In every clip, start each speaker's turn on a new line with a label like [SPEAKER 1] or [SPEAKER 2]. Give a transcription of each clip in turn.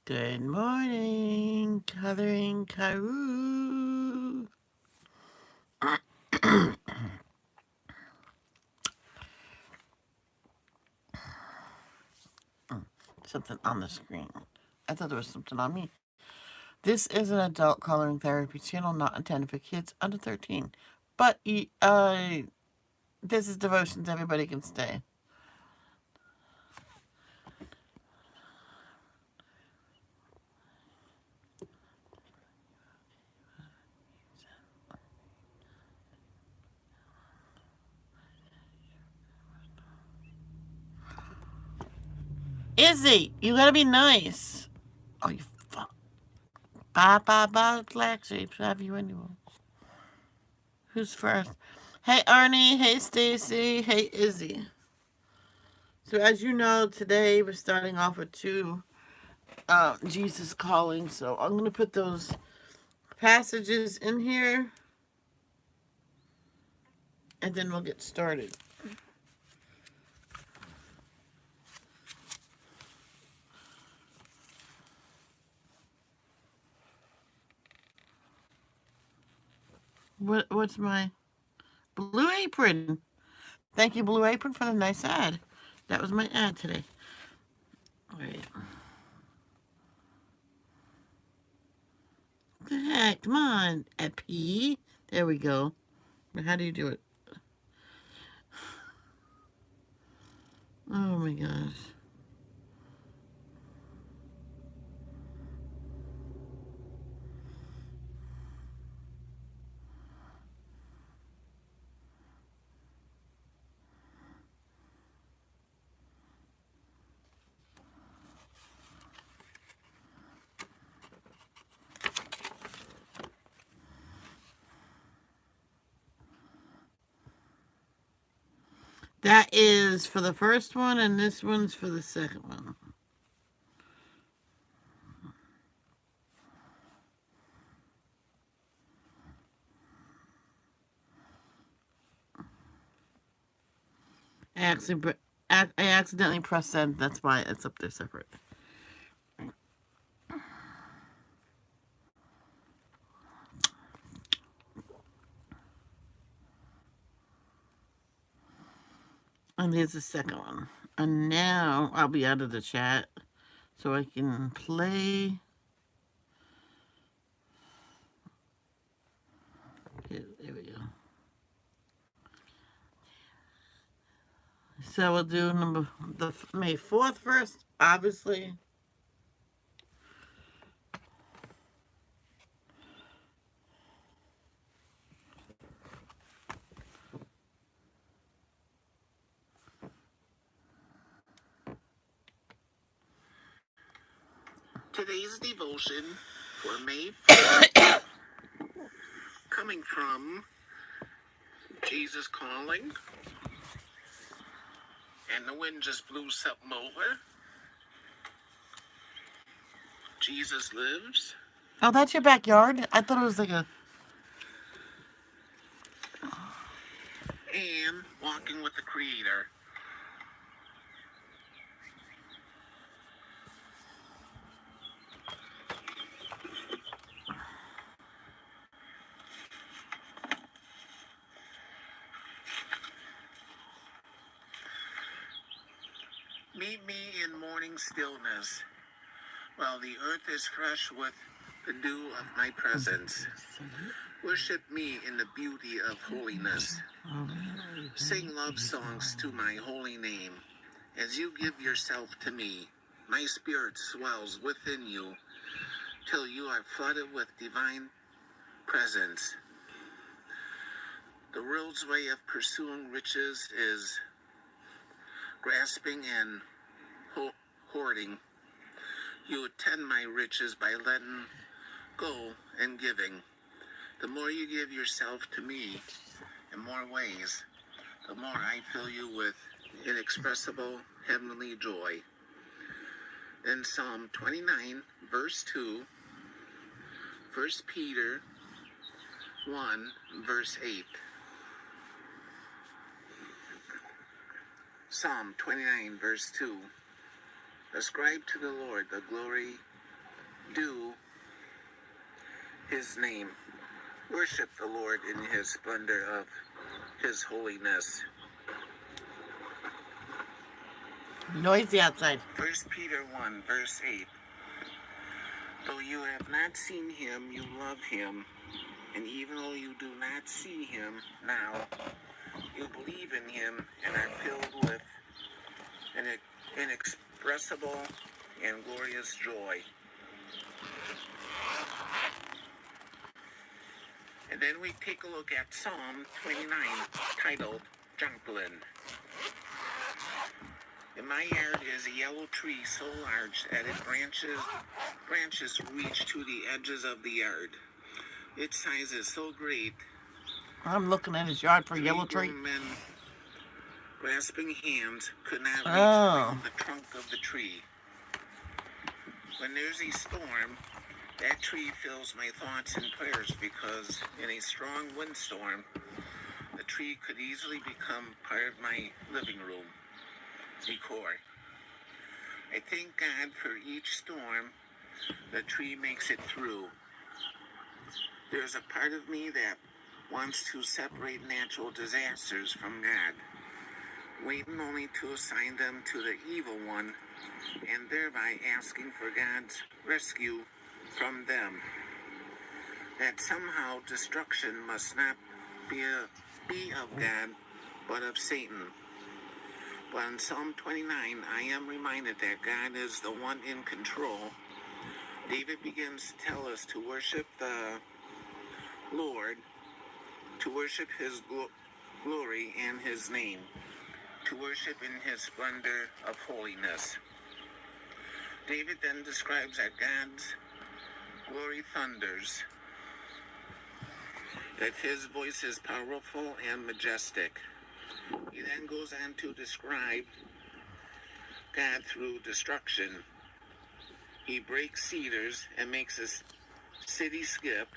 [SPEAKER 1] Good morning, Coloring Karoo. Something on the screen. I thought there was something on me. This is an adult coloring therapy channel not intended for kids under 13. But this is devotions. Everybody can stay. Izzy, you gotta be nice. Oh, you fuck. Bye, bye, bye, black sheep. Have you anyone? Who's first? Hey, Arnie. Hey, Stacy. Hey, Izzy. So, as you know, today we're starting off with two Jesus calling. So, I'm going to put those passages in here and then we'll get started. What's my Blue Apron? Thank you, Blue Apron, for the nice ad. That was my ad today. All right. What the heck? Come on, at P. There we go. How do you do it? Oh my gosh. That is for the first one, and this one's for the second one. I accidentally pressed send. That's why it's up there separate. And here's the second one. And now I'll be out of the chat so I can play. There we go. So we'll do the May 4th first, obviously.
[SPEAKER 2] Today's devotion for May 4th, coming from Jesus Calling, and the wind just blew something over. Jesus lives.
[SPEAKER 1] Oh, that's your backyard? I thought it was like a...
[SPEAKER 2] And walking with the Creator. Meet me in morning stillness, while the earth is fresh with the dew of my presence. Worship me in the beauty of holiness. Sing love songs to my holy name. As you give yourself to me, my spirit swells within you till you are flooded with divine presence. The world's way of pursuing riches is grasping and hoarding. You attend my riches by letting go and giving. The more you give yourself to me in more ways, the more I fill you with inexpressible heavenly joy. Then Psalm 29, verse 2, 1 Peter 1, verse 8. Psalm 29, verse 2. Ascribe to the Lord the glory do his name. Worship the Lord in his splendor of his holiness.
[SPEAKER 1] Noisy outside.
[SPEAKER 2] 1 Peter 1, verse 8. Though you have not seen him, you love him. And even though you do not see him now, you believe in him and are filled with an inexpressible and glorious joy. And then we take a look at Psalm 29, titled Joplin. In my yard is a yellow tree so large that its branches reach to the edges of the yard. Its size is so great,
[SPEAKER 1] I'm looking at his yard for a yellow tree.
[SPEAKER 2] grown men grasping hands could not reach around the trunk of the tree. When there's a storm, that tree fills my thoughts and prayers because in a strong windstorm, the tree could easily become part of my living room decor. I thank God for each storm the tree makes it through. There's a part of me that wants to separate natural disasters from God, waiting only to assign them to the evil one, and thereby asking for God's rescue from them. That somehow destruction must not be of God, but of Satan. But in Psalm 29, I am reminded that God is the one in control. David begins to tell us to worship the Lord, to worship his glory and his name, to worship in his splendor of holiness. David then describes that God's glory thunders, that his voice is powerful and majestic. He then goes on to describe God through destruction. He breaks cedars and makes a city skip.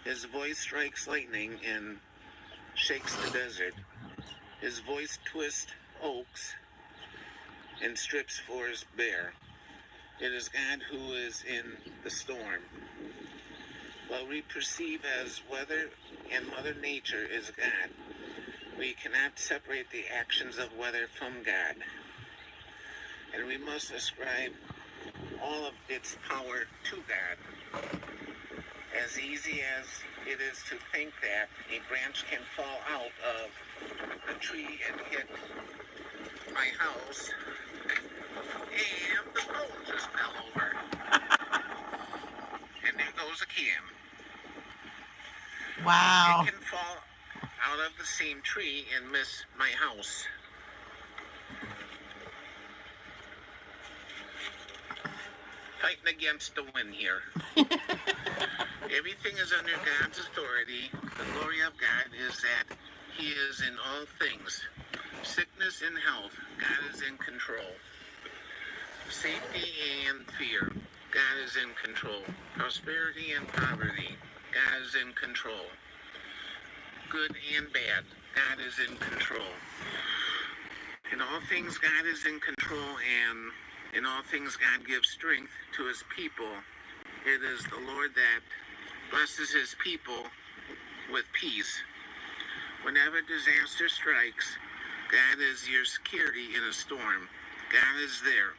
[SPEAKER 2] His voice strikes lightning and shakes the desert. His voice twists oaks and strips forests bare. It is God who is in the storm. What we perceive as weather and Mother Nature is God. We cannot separate the actions of weather from God. And we must ascribe all of its power to God. As easy as it is to think that a branch can fall out of a tree and hit my house, and the phone just fell over. And there goes a can.
[SPEAKER 1] Wow.
[SPEAKER 2] It can fall out of the same tree and miss my house. Fighting against the wind here. Everything is under God's authority. The glory of God is that he is in all things. Sickness and health, God is in control. Safety and fear, God is in control. Prosperity and poverty, God is in control. Good and bad, God is in control. In all things, God is in control, and in all things, God gives strength to his people. It is the Lord that blesses his people with peace. Whenever disaster strikes, God is your security in a storm. God is there.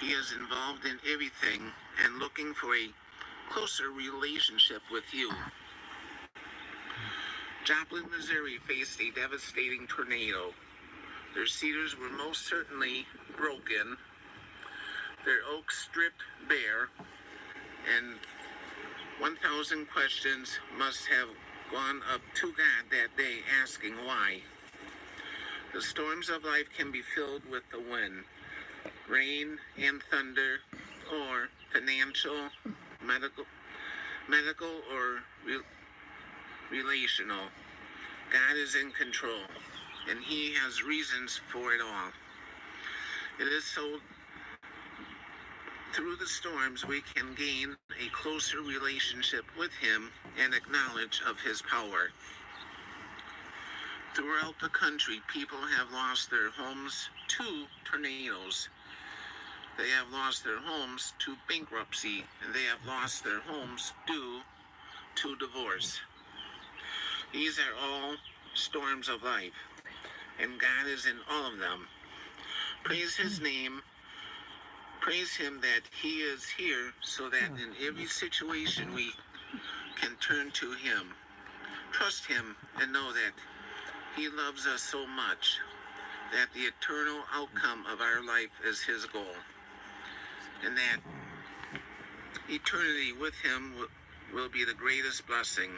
[SPEAKER 2] He is involved in everything and looking for a closer relationship with you. Joplin, Missouri faced a devastating tornado. Their cedars were most certainly broken, their oaks stripped bare, and 1,000 questions must have gone up to God that day asking why. The storms of life can be filled with the wind, rain and thunder, or financial, medical or relational. God is in control, and he has reasons for it all. It is so through the storms we can gain a closer relationship with him and acknowledge of his power. Throughout the country, people have lost their homes to tornadoes They have lost their homes to bankruptcy, and they have lost their homes due to divorce. These are all storms of life, and God is in all of them. Praise His name. Praise Him that He is here so that in every situation we can turn to Him. Trust Him and know that He loves us so much that the eternal outcome of our life is His goal. And that eternity with Him will be the greatest blessing.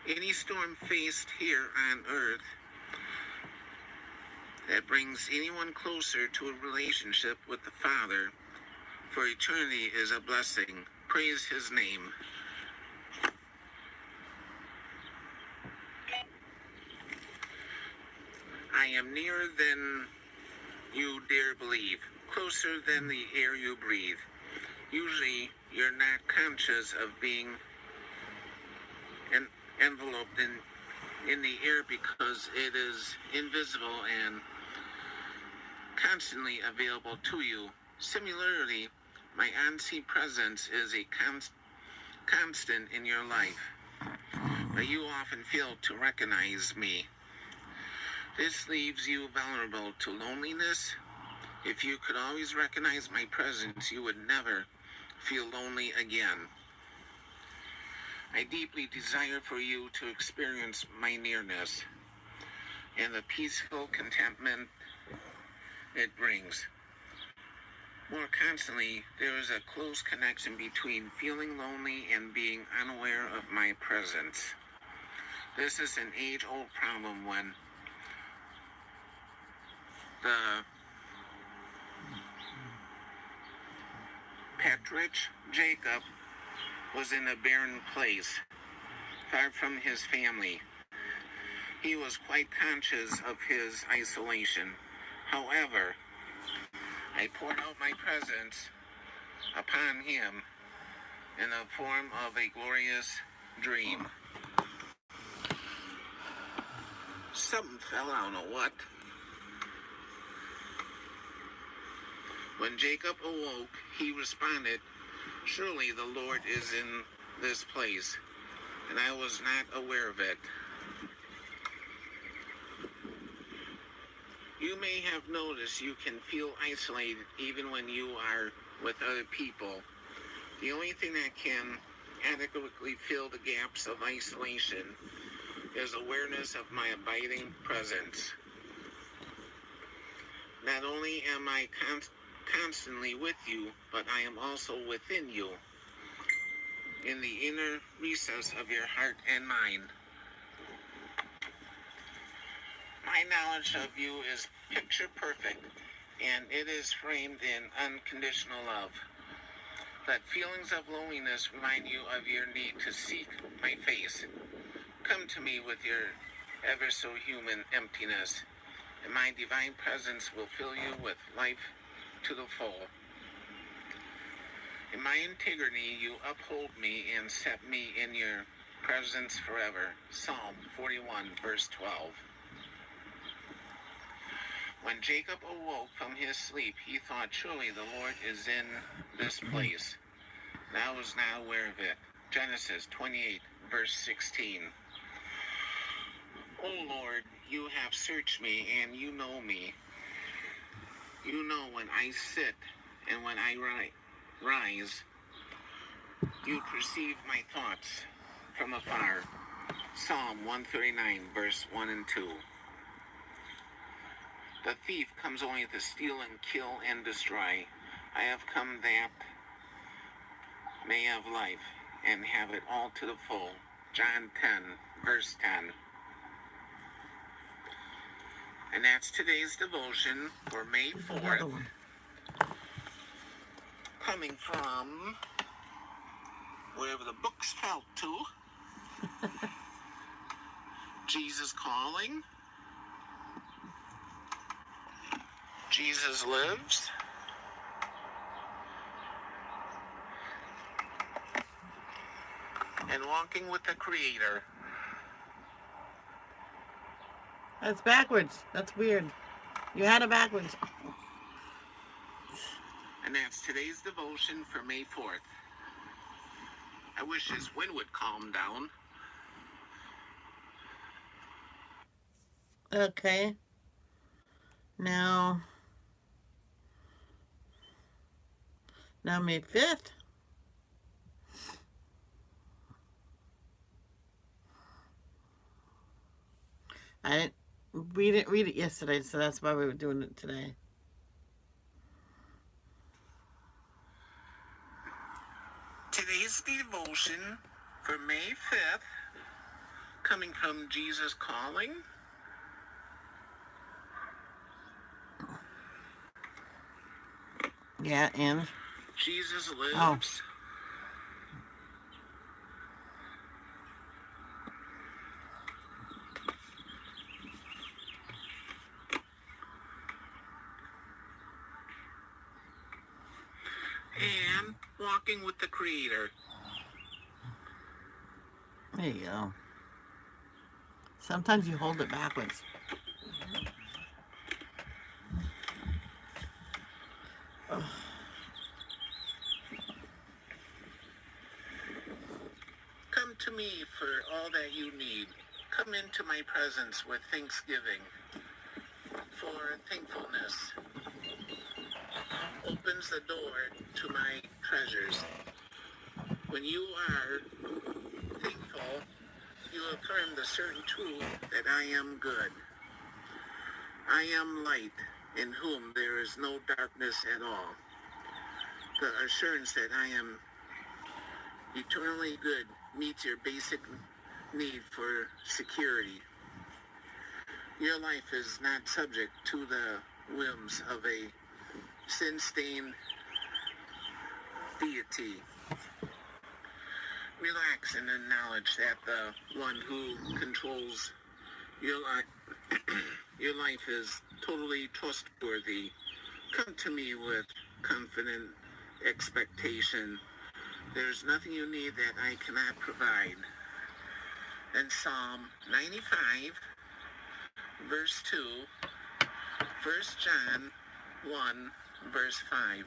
[SPEAKER 2] Any storm faced here on earth that brings anyone closer to a relationship with the Father for eternity is a blessing. Praise His name. I am nearer than you dare believe, closer than the air you breathe. Usually, you're not conscious of being enveloped in the air because it is invisible and constantly available to you. Similarly, my unseen presence is a constant in your life, but you often fail to recognize me. This leaves you vulnerable to loneliness. If you could always recognize my presence, you would never feel lonely again. I deeply desire for you to experience my nearness and the peaceful contentment it brings. More constantly, there is a close connection between feeling lonely and being unaware of my presence. This is an age-old problem when the patriarch Jacob was in a barren place, far from his family. He was quite conscious of his isolation. However, I poured out my presence upon him in the form of a glorious dream. Something fell, I don't know what. When Jacob awoke, he responded, "Surely the Lord is in this place, and I was not aware of it." You may have noticed you can feel isolated even when you are with other people. The only thing that can adequately fill the gaps of isolation is awareness of my abiding presence. Not only am I constantly with you, but I am also within you, in the inner recess of your heart and mind. My knowledge of you is picture perfect, and it is framed in unconditional love. Let feelings of loneliness remind you of your need to seek my face. Come to me with your ever so human emptiness, and my divine presence will fill you with life to the full. In my integrity, you uphold me and set me in your presence forever. Psalm 41, verse 12. When Jacob awoke from his sleep, he thought, "Surely the Lord is in this place." And I was not aware of it. Genesis 28, verse 16. "O Lord, you have searched me, and you know me. You know when I sit and when I rise. You perceive my thoughts from afar." Psalm 139, verse 1 and 2. "The thief comes only to steal and kill and destroy. I have come that may have life and have it all to the full." John 10, verse 10. And that's today's devotion for May 4th, coming from wherever the books fell to. Jesus Calling. Jesus Lives. And Walking with the Creator.
[SPEAKER 1] That's backwards. That's weird. You had it backwards.
[SPEAKER 2] And that's today's devotion for May 4th. I wish this wind would calm down.
[SPEAKER 1] Okay. Now May 5th. We didn't read it yesterday, so that's why we were doing it today.
[SPEAKER 2] Today's devotion for May 5th, coming from Jesus Calling.
[SPEAKER 1] Yeah, and
[SPEAKER 2] Jesus lives.
[SPEAKER 1] Oh.
[SPEAKER 2] And walking with the Creator.
[SPEAKER 1] There you go. Sometimes you hold it backwards. Ugh.
[SPEAKER 2] Come to me for all that you need. Come into my presence with thanksgiving. For thankfulness opens the door to my treasures. When you are thankful, you affirm the certain truth that I am good. I am light, in whom there is no darkness at all. The assurance that I am eternally good meets your basic need for security. Your life is not subject to the whims of a sin-stained deity. Relax and acknowledge that the one who controls your life is totally trustworthy. Come to me with confident expectation. There's nothing you need that I cannot provide. And Psalm 95, verse 2, 1 John 1, verse 5.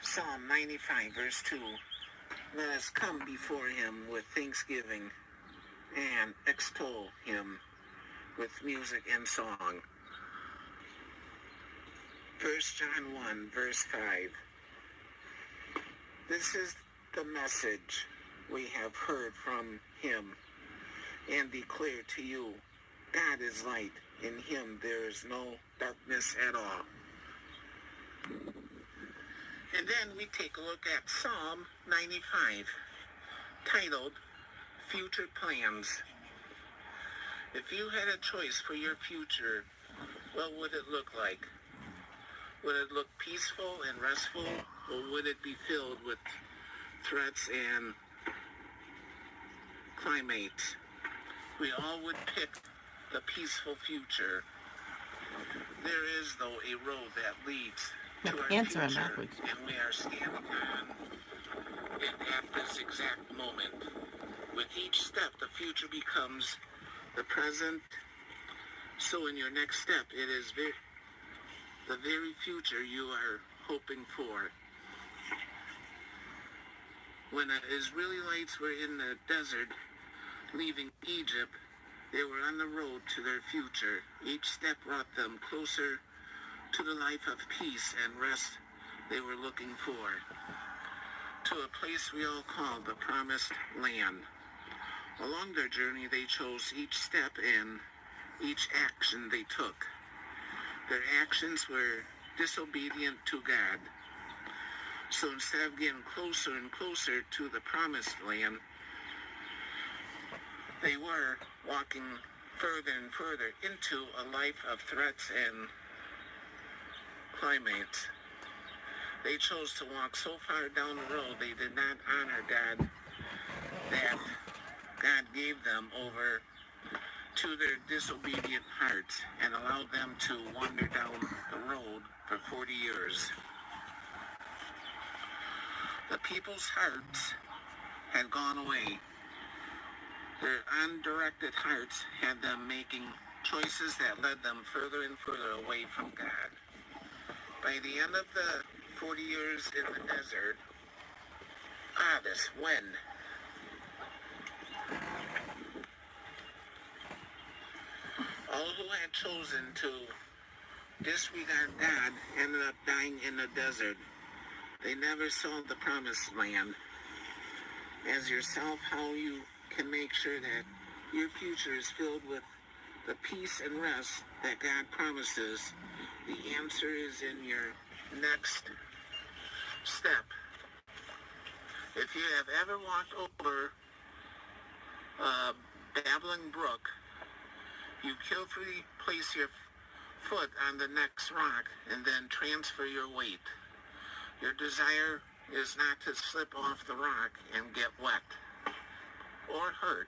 [SPEAKER 2] Psalm 95, verse 2. Let us come before him with thanksgiving and extol him with music and song. 1 John 1, verse 5. This is the message we have heard from him and declare to you. God is light. In him there is no darkness at all. And then we take a look at Psalm 95, titled Future Plans. If you had a choice for your future, what would it look like? Would it look peaceful and restful, or would it be filled with threats and climates? We all would pick the peaceful future. There is, though, a road that leads to our future, and we are standing on it at this exact moment. With each step, the future becomes the present. So in your next step, it is the very future you are hoping for. When the Israelites were in the desert, leaving Egypt, they were on the road to their future. Each step brought them closer to the life of peace and rest they were looking for, to a place we all call the Promised Land. Along their journey, they chose each step and each action they took. Their actions were disobedient to God. So instead of getting closer and closer to the Promised Land, they were walking further and further into a life of threats and climates. They chose to walk so far down the road they did not honor God, that God gave them over to their disobedient hearts and allowed them to wander down the road for 40 years. The people's hearts had gone away. Their undirected hearts had them making choices that led them further and further away from God. By the end of the 40 years in the desert, this when? All who had chosen to disregard God ended up dying in the desert. They never saw the promised land. As yourself, how you can make sure that your future is filled with the peace and rest that God promises. The answer is in your next step. If you have ever walked over a babbling brook, you carefully place your foot on the next rock and then transfer your weight. Your desire is not to slip off the rock and get wet or hurt.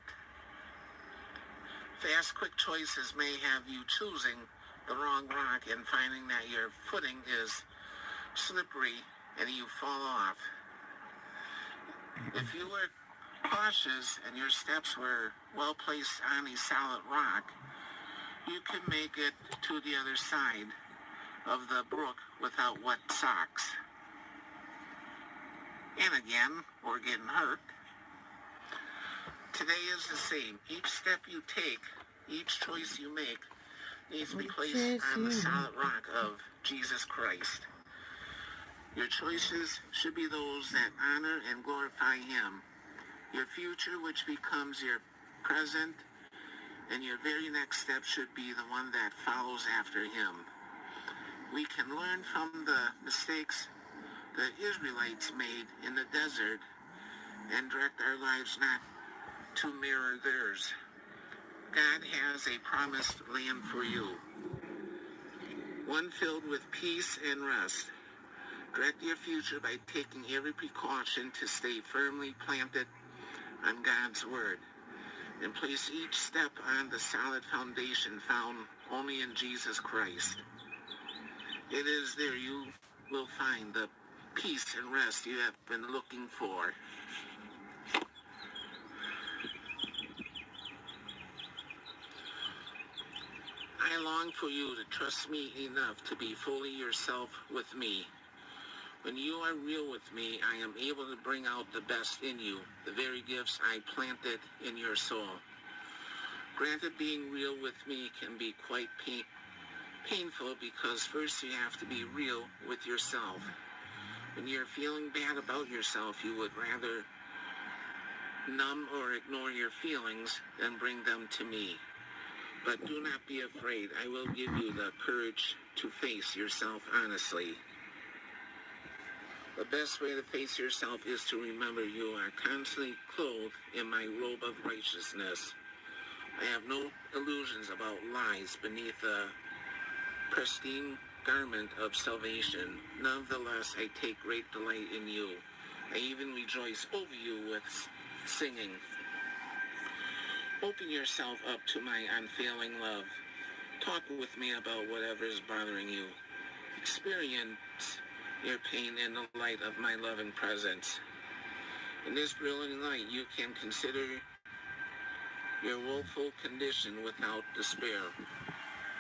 [SPEAKER 2] Fast, quick choices may have you choosing the wrong rock and finding that your footing is slippery and you fall off. If you were cautious and your steps were well placed on a solid rock, you could make it to the other side of the brook without wet socks. And again, or getting hurt. Today is the same. Each step you take, each choice you make, needs to be placed on the solid rock of Jesus Christ. Your choices should be those that honor and glorify Him. Your future, which becomes your present, and your very next step should be the one that follows after Him. We can learn from the mistakes the Israelites made in the desert and direct our lives not to mirror theirs. God has a promised land for you, one filled with peace and rest. Direct your future by taking every precaution to stay firmly planted on God's Word and place each step on the solid foundation found only in Jesus Christ. It is there you will find the peace and rest you have been looking for. I long for you to trust me enough to be fully yourself with me. When you are real with me, I am able to bring out the best in you, the very gifts I planted in your soul. Granted, being real with me can be quite painful because first you have to be real with yourself. When you're feeling bad about yourself, you would rather numb or ignore your feelings than bring them to me. But do not be afraid. I will give you the courage to face yourself honestly. The best way to face yourself is to remember you are constantly clothed in my robe of righteousness. I have no illusions about lies beneath the pristine garment of salvation. Nonetheless, I take great delight in you. I even rejoice over you with singing. Open yourself up to my unfailing love. Talk with me about whatever is bothering you. Experience your pain in the light of my loving presence. In this brilliant light, you can consider your woeful condition without despair,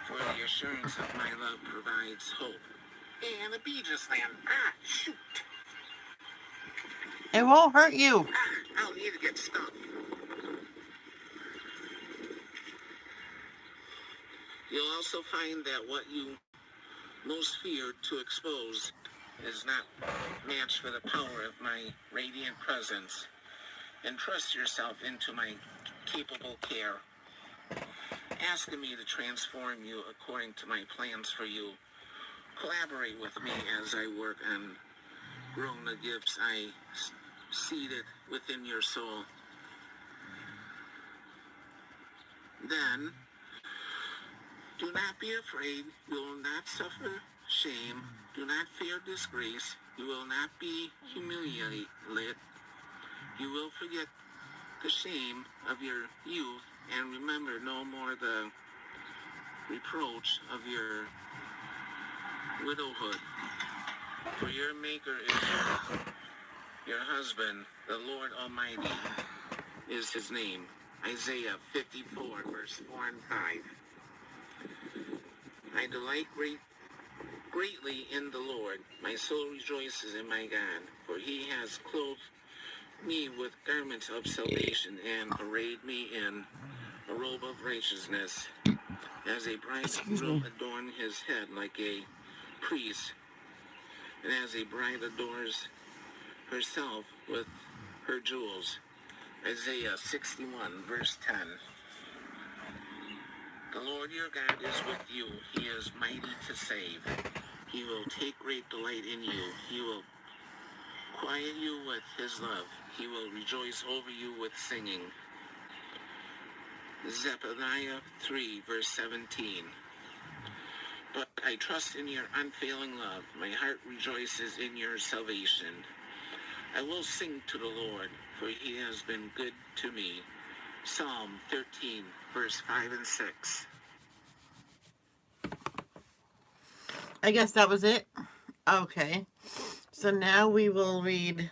[SPEAKER 2] for the assurance of my love provides hope. And a bee just landed. Shoot!
[SPEAKER 1] It won't hurt you.
[SPEAKER 2] I'll need to get stung. You'll also find that what you most fear to expose is not matched for the power of my radiant presence. Entrust yourself into my capable care, asking me to transform you according to my plans for you. Collaborate with me as I work on growing the gifts I seeded within your soul. Then, do not be afraid. You will not suffer shame. Do not fear disgrace. You will not be humiliated. You will forget the shame of your youth and remember no more the reproach of your widowhood. For your Maker is your husband, the Lord Almighty is His name. Isaiah 54, verse 4 and 5. I delight greatly in the Lord. My soul rejoices in my God, for he has clothed me with garments of salvation and arrayed me in a robe of righteousness. As a bridegroom adorn his head like a priest, and as a bride adorns herself with her jewels. Isaiah 61, verse 10. The Lord your God is with you. He is mighty to save. He will take great delight in you. He will quiet you with his love. He will rejoice over you with singing. Zephaniah 3, verse 17. But I trust in your unfailing love. My heart rejoices in your salvation. I will sing to the Lord, for he has been good to me. Psalm 13, verse 5 and 6.
[SPEAKER 1] I guess that was it. Okay. So now we will read.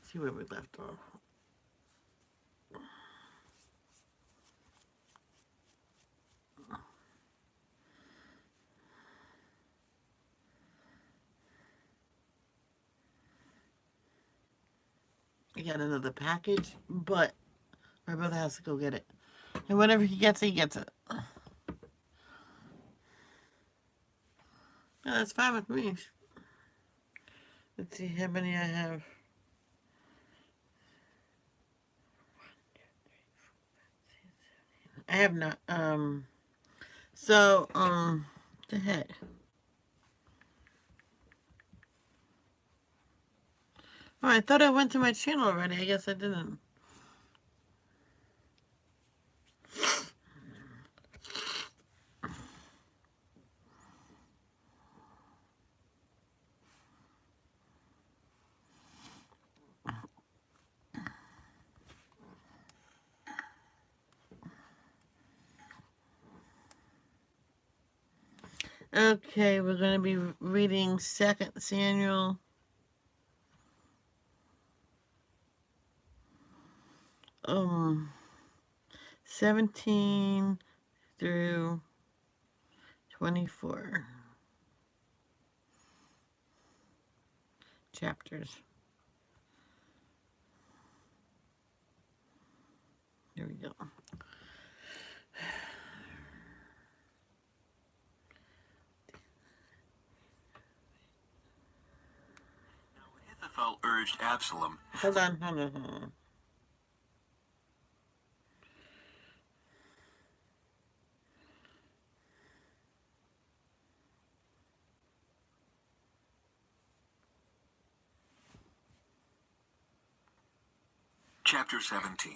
[SPEAKER 1] See where we left off. I got another package, but my brother has to go get it. And whenever he gets it, he gets it. Yeah, that's fine with me. Let's see how many I have. I have not, the heck. Oh, I thought I went to my channel already. I guess I didn't. Okay, we're going to be reading 2 Samuel 17 through 24 chapters. Here we go.
[SPEAKER 3] Ahithophel urged Absalom.
[SPEAKER 1] Hold on.
[SPEAKER 3] Chapter 17.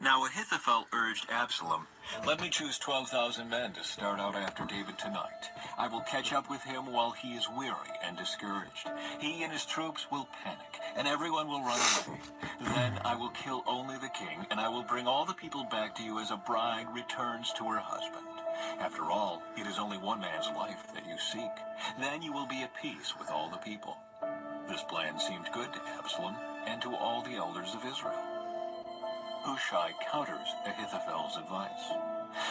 [SPEAKER 3] Now Ahithophel urged Absalom, "Let me choose 12,000 men to start out after David tonight. I will catch up with him while he is weary and discouraged. He and his troops will panic, and everyone will run away. Then I will kill only the king, and I will bring all the people back to you as a bride returns to her husband. After all, it is only one man's life that you seek. Then you will be at peace with all the people." This plan seemed good to Absalom and to all the elders of Israel. Hushai counters Ahithophel's advice.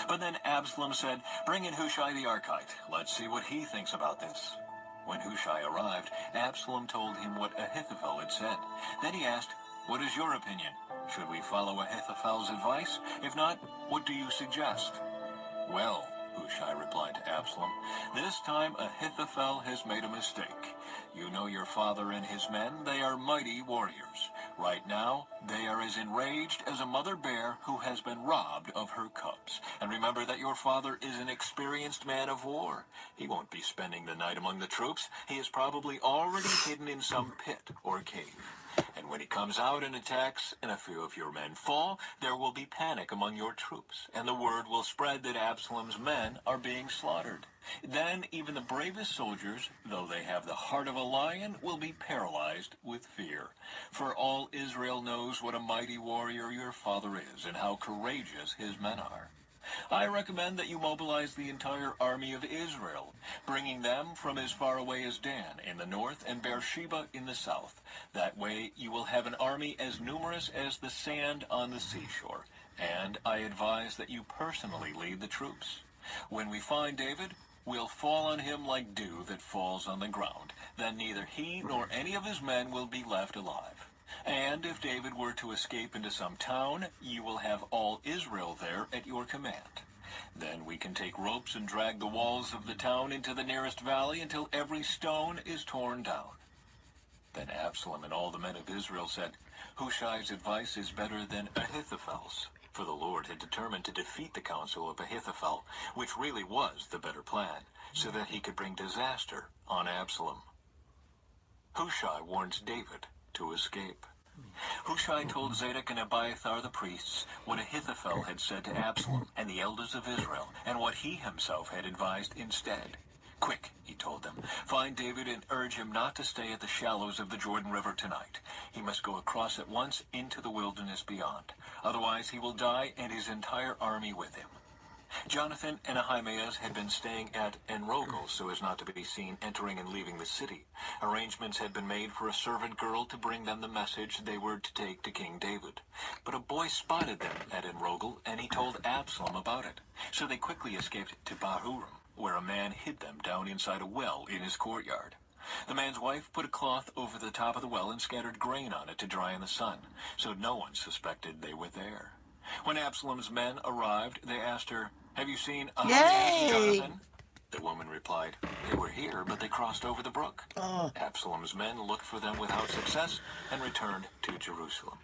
[SPEAKER 3] But then Absalom said, "Bring in Hushai the Archite. Let's see what he thinks about this." When Hushai arrived, Absalom told him what Ahithophel had said. Then he asked, "What is your opinion? Should we follow Ahithophel's advice? If not, what do you suggest?" "Well," Hushai replied to Absalom, "this time Ahithophel has made a mistake. You know your father and his men, they are mighty warriors. Right now, they are as enraged as a mother bear who has been robbed of her cubs. And remember that your father is an experienced man of war. He won't be spending the night among the troops. He is probably already hidden in some pit or cave. And when he comes out and attacks, and a few of your men fall, there will be panic among your troops, and the word will spread that Absalom's men are being slaughtered. Then even the bravest soldiers, though they have the heart of a lion, will be paralyzed with fear. For all Israel knows what a mighty warrior your father is, and how courageous his men are. I recommend that you mobilize the entire army of Israel, bringing them from as far away as Dan in the north and Beersheba in the south. That way you will have an army as numerous as the sand on the seashore. and I advise that you personally lead the troops. When we find David, we'll fall on him like dew that falls on the ground. Then neither he nor any of his men will be left alive. And if David were to escape into some town, you will have all Israel there at your command. Then we can take ropes and drag the walls of the town into the nearest valley until every stone is torn down." Then Absalom and all the men of Israel said, "Hushai's advice is better than Ahithophel's." For the Lord had determined to defeat the counsel of Ahithophel, which really was the better plan, so that he could bring disaster on Absalom. Hushai warns David to escape. Hushai told Zadok and Abiathar the priests what Ahithophel had said to Absalom and the elders of Israel, and what he himself had advised instead. "Quick," he told them, "find David and urge him not to stay at the shallows of the Jordan River tonight. He must go across at once into the wilderness beyond. Otherwise he will die and his entire army with him." Jonathan and Ahimaaz had been staying at Enrogel so as not to be seen entering and leaving the city. Arrangements had been made for a servant girl to bring them the message they were to take to King David. But a boy spotted them at Enrogel, and he told Absalom about it. So they quickly escaped to Bahurim, where a man hid them down inside a well in his courtyard. The man's wife put a cloth over the top of the well and scattered grain on it to dry in the sun, so no one suspected they were there. When Absalom's men arrived, they asked her, "Have you seen Ahimaaz and Jonathan?" The woman replied, "They were here, but they crossed over the brook." Absalom's men looked for them without success and returned to Jerusalem.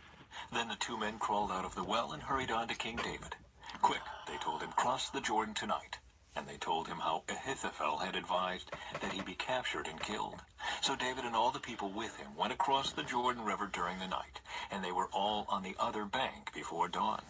[SPEAKER 3] Then the two men crawled out of the well and hurried on to King David. "Quick," they told him, "cross the Jordan tonight." And they told him how Ahithophel had advised that he be captured and killed. So David and all the people with him went across the Jordan River during the night, and they were all on the other bank before dawn.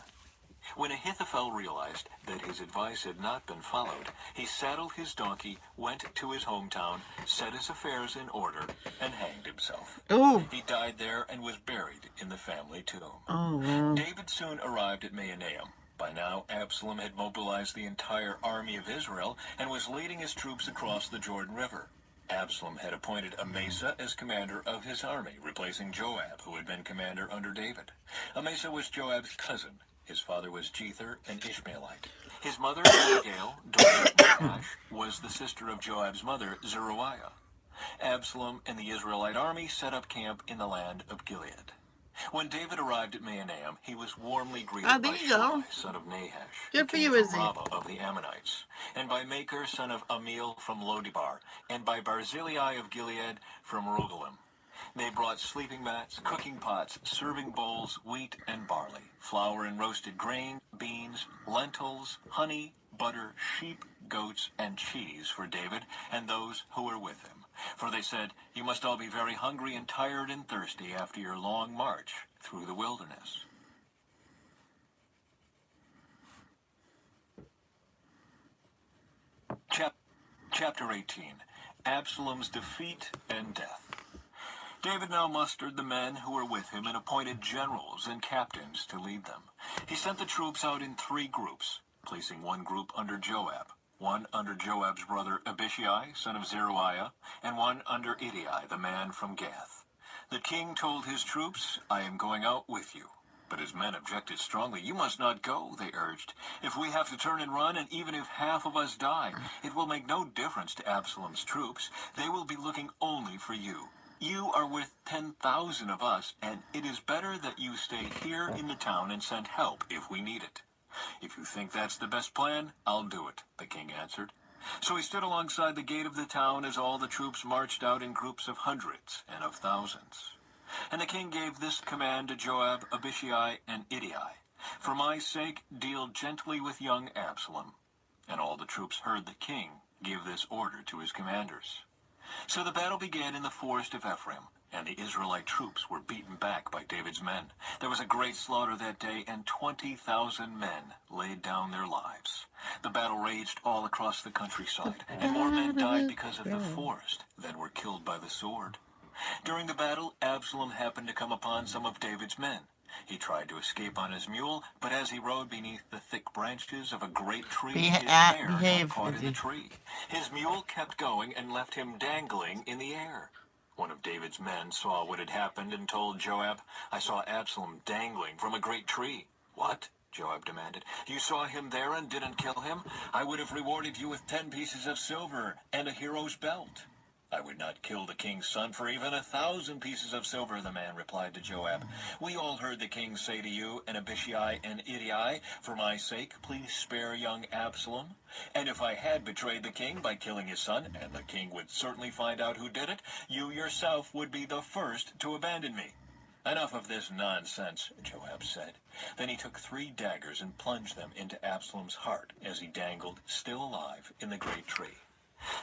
[SPEAKER 3] When Ahithophel realized that his advice had not been followed, he saddled his donkey, went to his hometown, set his affairs in order, and hanged himself.
[SPEAKER 1] Oh.
[SPEAKER 3] He died there and was buried in the family tomb.
[SPEAKER 1] Oh, wow.
[SPEAKER 3] David soon arrived at Mahanaim. By now, Absalom had mobilized the entire army of Israel and was leading his troops across the Jordan River. Absalom had appointed Amasa as commander of his army, replacing Joab, who had been commander under David. Amasa was Joab's cousin. His father was Jether, an Ishmaelite. His mother, Abigail, daughter of Nahash, was the sister of Joab's mother, Zeruiah. Absalom and the Israelite army set up camp in the land of Gilead. When David arrived at Mahanaim, he was warmly greeted
[SPEAKER 1] there
[SPEAKER 3] by
[SPEAKER 1] you go.
[SPEAKER 3] Shimei, son of Nahash,
[SPEAKER 1] Good for
[SPEAKER 3] king
[SPEAKER 1] you,
[SPEAKER 3] from
[SPEAKER 1] Izzy.
[SPEAKER 3] Rabbah of the Ammonites, and by Makir, son of Amiel from Lodibar, and by Barzillai of Gilead from Rogelim. They brought sleeping mats, cooking pots, serving bowls, wheat and barley, flour and roasted grain, beans, lentils, honey, butter, sheep, goats, and cheese for David and those who were with him. For they said, "You must all be very hungry and tired and thirsty after your long march through the wilderness." Chapter 18. Absalom's defeat and death. David now mustered the men who were with him and appointed generals and captains to lead them. He sent the troops out in 3 groups, placing one group under Joab, one under Joab's brother Abishai, son of Zeruiah, and one under Ittai, the man from Gath. The king told his troops, "I am going out with you." But his men objected strongly. "You must not go," they urged. "If we have to turn and run, and even if half of us die, it will make no difference to Absalom's troops. They will be looking only for you. You are worth 10,000 of us, and it is better that you stay here in the town and send help if we need it." "If you think that's the best plan, I'll do it," the king answered. So he stood alongside the gate of the town as all the troops marched out in groups of hundreds and of thousands. And the king gave this command to Joab, Abishai, and Ittai: "For my sake, deal gently with young Absalom." And all the troops heard the king give this order to his commanders. So the battle began in the forest of Ephraim, and the Israelite troops were beaten back by David's men. There was a great slaughter that day, and 20,000 men laid down their lives. The battle raged all across the countryside, and more men died because of the forest than were killed by the sword. During the battle, Absalom happened to come upon some of David's men. He tried to escape on his mule, but as he rode beneath the thick branches of a great tree, his hair got caught in the tree. His mule kept going and left him dangling in the air. One of David's men saw what had happened and told Joab, "I saw Absalom dangling from a great tree." "What?" Joab demanded. You saw him there and didn't kill him? I would have rewarded you with 10 pieces of silver and a hero's belt. I would not kill the king's son for even 1,000 pieces of silver, the man replied to Joab. We all heard the king say to you and Abishai and Ittai, for my sake, please spare young Absalom. And if I had betrayed the king by killing his son, and the king would certainly find out who did it, you yourself would be the first to abandon me. Enough of this nonsense, Joab said. Then he took 3 daggers and plunged them into Absalom's heart as he dangled, still alive, in the great tree.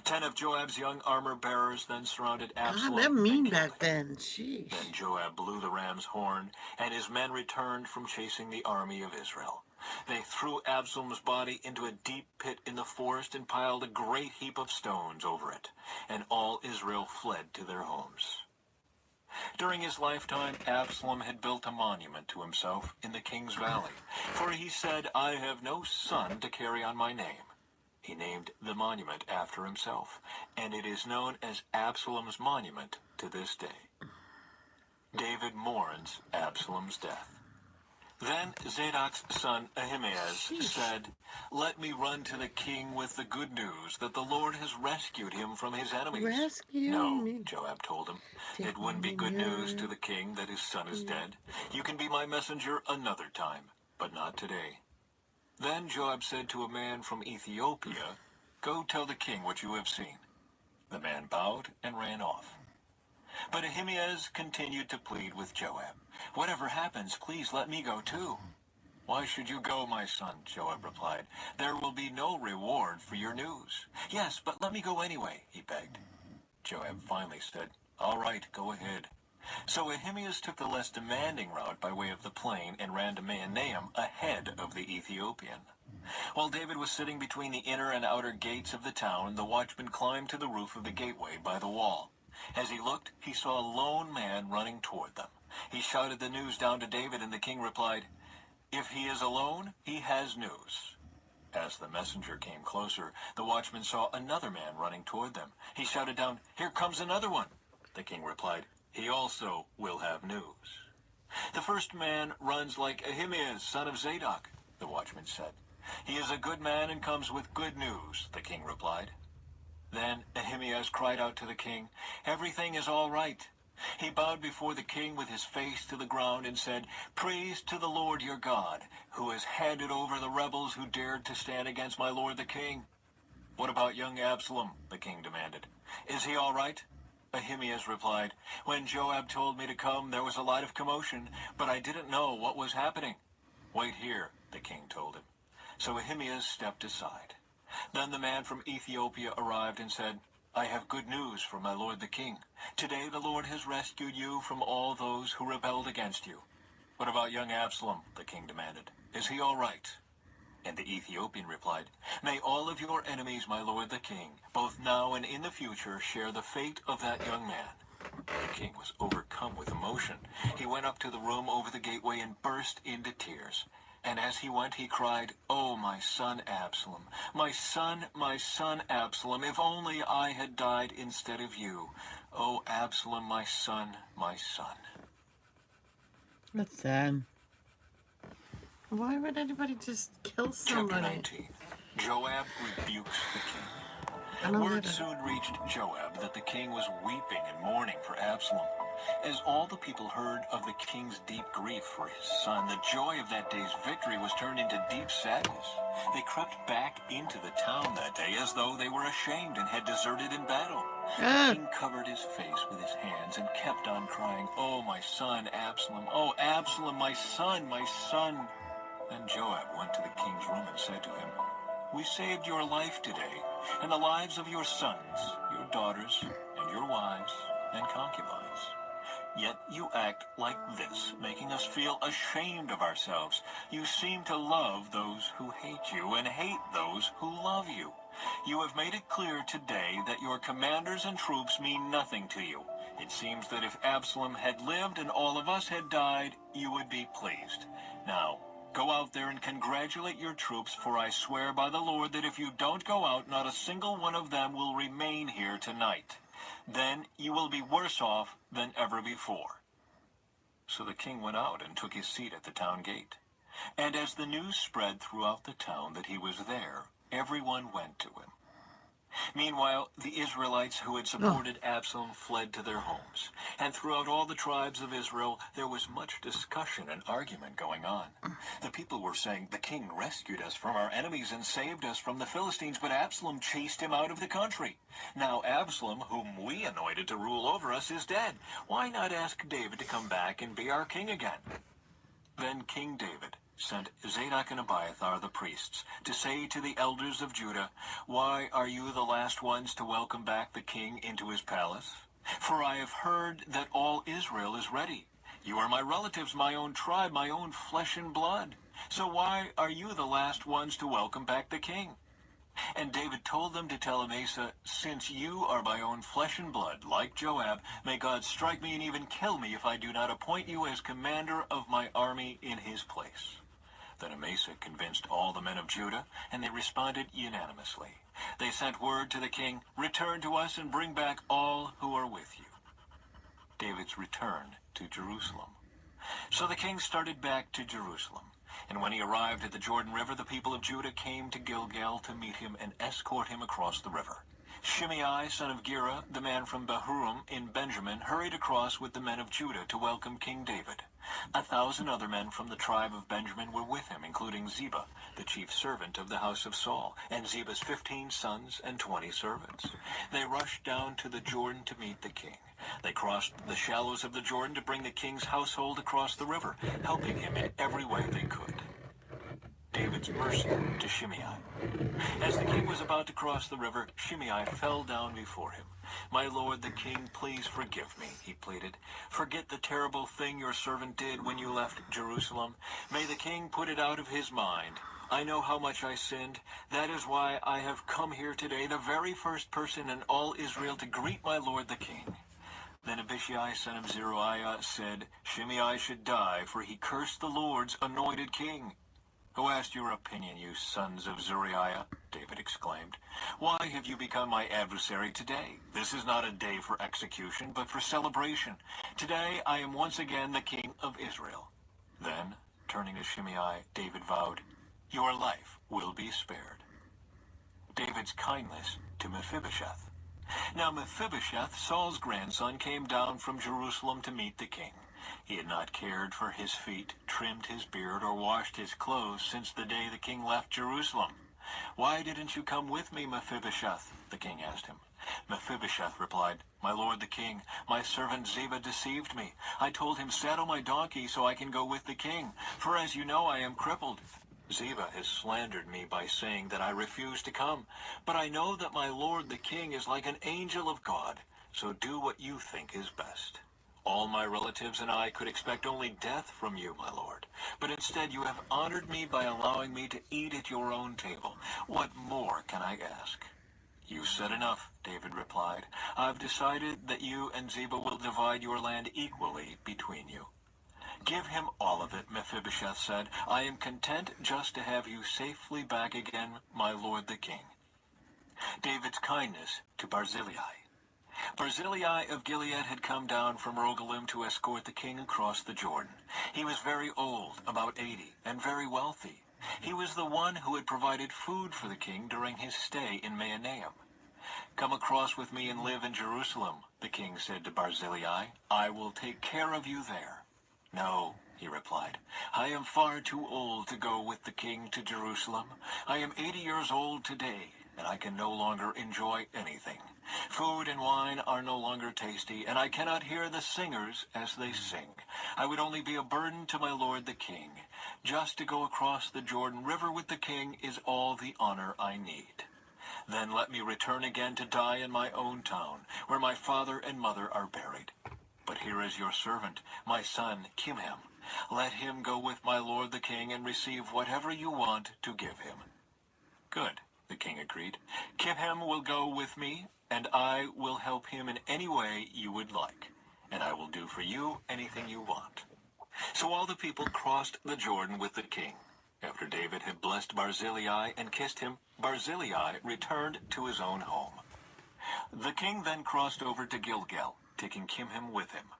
[SPEAKER 3] 10 of Joab's young armor-bearers then surrounded Absalom.
[SPEAKER 1] God, they're mean
[SPEAKER 3] and killed
[SPEAKER 1] back
[SPEAKER 3] him.
[SPEAKER 1] then. Sheesh.
[SPEAKER 3] Then Joab blew the ram's horn, and his men returned from chasing the army of Israel. They threw Absalom's body into a deep pit in the forest and piled a great heap of stones over it, and all Israel fled to their homes. During his lifetime, Absalom had built a monument to himself in the king's valley, for he said, I have no son to carry on my name. He named the monument after himself, and it is known as Absalom's monument to this day. David mourns Absalom's death. Then Zadok's son Ahimaaz said, Let me run to the king with the good news that the Lord has rescued him from his enemies.
[SPEAKER 1] Rescue
[SPEAKER 3] No,
[SPEAKER 1] me.
[SPEAKER 3] Joab told him.
[SPEAKER 1] Take
[SPEAKER 3] It wouldn't be
[SPEAKER 1] me
[SPEAKER 3] good news
[SPEAKER 1] near.
[SPEAKER 3] to the king that his son is dead. You can be my messenger another time, but not today. Then Joab said to a man from Ethiopia, Go tell the king what you have seen. The man bowed and ran off. But Ahimaaz continued to plead with Joab. Whatever happens, please let me go too. Why should you go, my son? Joab replied. There will be no reward for your news. Yes, but let me go anyway, he begged. Joab finally said, All right, go ahead. So Ahimaaz took the less demanding route by way of the plain and ran to Mahanaim ahead of the Ethiopian. While David was sitting between the inner and outer gates of the town, the watchman climbed to the roof of the gateway by the wall. As he looked, he saw a lone man running toward them. He shouted the news down to David, and the king replied, If he is alone, he has news. As the messenger came closer, the watchman saw another man running toward them. He shouted down, Here comes another one. The king replied, He also will have news. The first man runs like Ahimaaz, son of Zadok, the watchman said. He is a good man and comes with good news, the king replied. Then Ahimaaz cried out to the king, Everything is all right. He bowed before the king with his face to the ground and said, Praise to the Lord your God, who has handed over the rebels who dared to stand against my lord the king. What about young Absalom? The king demanded. Is he all right? Ahimaaz replied, When Joab told me to come, there was a lot of commotion, but I didn't know what was happening. Wait here, the king told him. So Ahimaaz stepped aside. Then the man from Ethiopia arrived and said, I have good news for my lord the king. Today the Lord has rescued you from all those who rebelled against you. What about young Absalom? The king demanded. Is he all right? And the Ethiopian replied, May all of your enemies, my lord the king, both now and in the future, share the fate of that young man. The king was overcome with emotion. He went up to the room over the gateway and burst into tears. And as he went, he cried, Oh, my son Absalom, my son Absalom, if only I had died instead of you. Oh, Absalom, my son, my son.
[SPEAKER 1] That's sad. Why would anybody just kill
[SPEAKER 3] Chapter
[SPEAKER 1] somebody?
[SPEAKER 3] 19. Joab rebukes the king.
[SPEAKER 1] I don't
[SPEAKER 3] Word
[SPEAKER 1] get it.
[SPEAKER 3] soon reached Joab that the king was weeping and mourning for Absalom. As all the people heard of the king's deep grief for his son, the joy of that day's victory was turned into deep sadness. They crept back into the town that day as though they were ashamed and had deserted in battle. The
[SPEAKER 1] Ah,
[SPEAKER 3] king covered his face with his hands and kept on crying, Oh, my son, Absalom! Oh, Absalom, my son, my son! Then Joab went to the king's room and said to him, We saved your life today, and the lives of your sons, your daughters, and your wives and concubines. Yet you act like this, making us feel ashamed of ourselves. You seem to love those who hate you and hate those who love you. You have made it clear today that your commanders and troops mean nothing to you. It seems that if Absalom had lived and all of us had died, you would be pleased. Now, go out there and congratulate your troops, for I swear by the Lord that if you don't go out, not a single one of them will remain here tonight. Then you will be worse off than ever before. So the king went out and took his seat at the town gate. And as the news spread throughout the town that he was there, everyone went to him. Meanwhile, the Israelites who had supported Absalom fled to their homes. And throughout all the tribes of Israel, there was much discussion and argument going on. The people were saying, "The king rescued us from our enemies and saved us from the Philistines, but Absalom chased him out of the country. Now Absalom, whom we anointed to rule over us, is dead. Why not ask David to come back and be our king again?" Then King David sent Zadok and Abiathar the priests to say to the elders of Judah, "Why are you the last ones to welcome back the king into his palace? For I have heard that all Israel is ready. You are my relatives, my own tribe, my own flesh and blood. So why are you the last ones to welcome back the king?" And David told them to tell Amasa, "Since you are my own flesh and blood, like Joab, may God strike me and even kill me if I do not appoint you as commander of my army in his place." Then Amasa convinced all the men of Judah, and they responded unanimously. They sent word to the king, "Return to us and bring back all who are with you." David's return to Jerusalem. So the king started back to Jerusalem. And when he arrived at the Jordan River, the people of Judah came to Gilgal to meet him and escort him across the river. Shimei, son of Gera, the man from Bahurim in Benjamin, hurried across with the men of Judah to welcome King David. 1,000 other men from the tribe of Benjamin were with him, including Ziba, the chief servant of the house of Saul, and Ziba's 15 sons and 20 servants. They rushed down to the Jordan to meet the king. They crossed the shallows of the Jordan to bring the king's household across the river, helping him in every way they could. David's mercy to Shimei. As the king was about to cross the river, Shimei fell down before him. "My lord the king, please forgive me," he pleaded. "Forget the terrible thing your servant did when you left Jerusalem. May the king put it out of his mind. I know how much I sinned. That is why I have come here today, the very first person in all Israel to greet my lord the king." Then Abishai, son of Zeruiah, said, "Shimei should die, for he cursed the Lord's anointed king." "Who asked your opinion, you sons of Zeruiah?" David exclaimed. "Why have you become my adversary today? This is not a day for execution, but for celebration. Today I am once again the king of Israel." Then, turning to Shimei, David vowed, "Your life will be spared." David's kindness to Mephibosheth. Now Mephibosheth, Saul's grandson, came down from Jerusalem to meet the king. He had not cared for his feet, trimmed his beard, or washed his clothes since the day the king left Jerusalem. "Why didn't you come with me, Mephibosheth?" the king asked him. Mephibosheth replied, "My lord the king, my servant Ziba deceived me. I told him, 'Saddle my donkey so I can go with the king, for as you know I am crippled.' Ziba has slandered me by saying that I refuse to come. But I know that my lord the king is like an angel of God, so do what you think is best. All my relatives and I could expect only death from you, my lord. But instead you have honored me by allowing me to eat at your own table. What more can I ask?" "You said enough," David replied. "I've decided that you and Ziba will divide your land equally between you." "Give him all of it," Mephibosheth said. "I am content just to have you safely back again, my lord the king." David's kindness to Barzillai. Barzillai of Gilead had come down from Rogelim to escort the king across the Jordan. He was very old, about 80, and very wealthy. He was the one who had provided food for the king during his stay in Mahanaim. "Come across with me and live in Jerusalem," the king said to Barzillai. "I will take care of you there." "No," he replied. "I am far too old to go with the king to Jerusalem. I am 80 years old today, and I can no longer enjoy anything. Food and wine are no longer tasty, and I cannot hear the singers as they sing. I would only be a burden to my lord the king. Just to go across the Jordan River with the king is all the honor I need. Then let me return again to die in my own town, where my father and mother are buried. But here is your servant, my son Kimham. Let him go with my lord the king and receive whatever you want to give him." "Good," the king agreed. "Kimham will go with me, and I will help him in any way you would like, and I will do for you anything you want." So all the people crossed the Jordan with the king. After David had blessed Barzillai and kissed him, Barzillai returned to his own home. The king then crossed over to Gilgal, taking Kimham with him.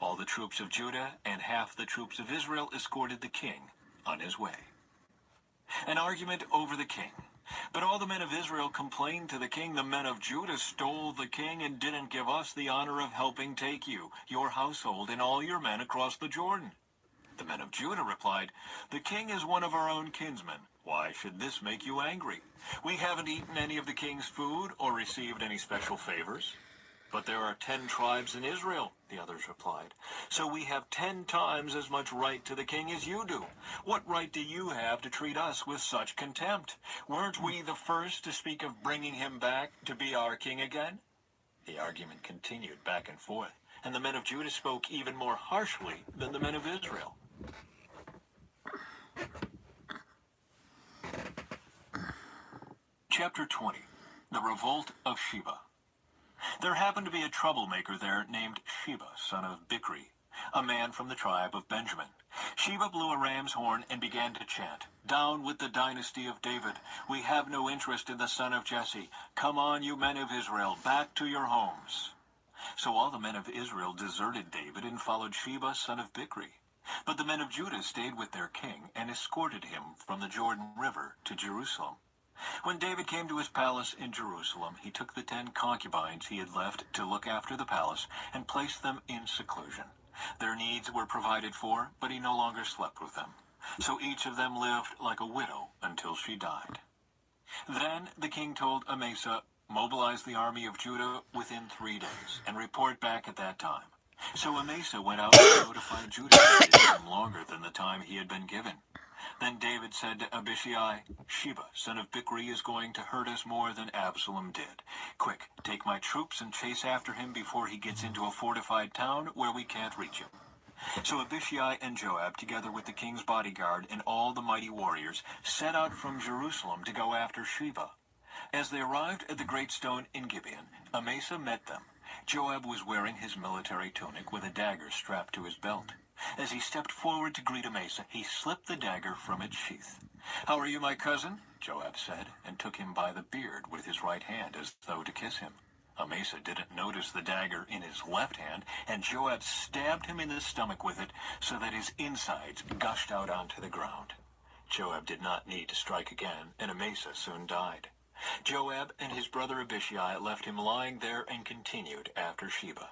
[SPEAKER 3] All the troops of Judah and half the troops of Israel escorted the king, on his way. An argument over the king. But all the men of Israel complained to the king, "The men of Judah stole the king and didn't give us the honor of helping take you, your household, and all your men across the Jordan." The men of Judah replied, "The king is one of our own kinsmen. Why should this make you angry? We haven't eaten any of the king's food or received any special favors." "But there are 10 tribes in Israel," the others replied, "so we have 10 times as much right to the king as you do. What right do you have to treat us with such contempt? Weren't we the first to speak of bringing him back to be our king again?" The argument continued back and forth, and the men of Judah spoke even more harshly than the men of Israel. Chapter 20. The Revolt of Sheba. There happened to be a troublemaker there named Sheba, son of Bichri, a man from the tribe of Benjamin. Sheba blew a ram's horn and began to chant, "Down with the dynasty of David. We have no interest in the son of Jesse. Come on, you men of Israel, back to your homes." So all the men of Israel deserted David and followed Sheba, son of Bichri. But the men of Judah stayed with their king and escorted him from the Jordan River to Jerusalem. When David came to his palace in Jerusalem, he took the 10 concubines he had left to look after the palace and placed them in seclusion. Their needs were provided for, but he no longer slept with them. So each of them lived like a widow until she died. Then the king told Amasa, "Mobilize the army of Judah within 3 days and report back at that time." So Amasa went out to notify Judah. It took him longer than the time he had been given. Then David said to Abishai, "Sheba, son of Bichri, is going to hurt us more than Absalom did. Quick, take my troops and chase after him before he gets into a fortified town where we can't reach him." So Abishai and Joab, together with the king's bodyguard and all the mighty warriors, set out from Jerusalem to go after Sheba. As they arrived at the great stone in Gibeon, Amasa met them. Joab was wearing his military tunic with a dagger strapped to his belt. As he stepped forward to greet Amasa, he slipped the dagger from its sheath. "How are you, my cousin?" Joab said, and took him by the beard with his right hand as though to kiss him. Amasa didn't notice the dagger in his left hand, and Joab stabbed him in the stomach with it so that his insides gushed out onto the ground. Joab did not need to strike again, and Amasa soon died. Joab and his brother Abishai left him lying there and continued after Sheba.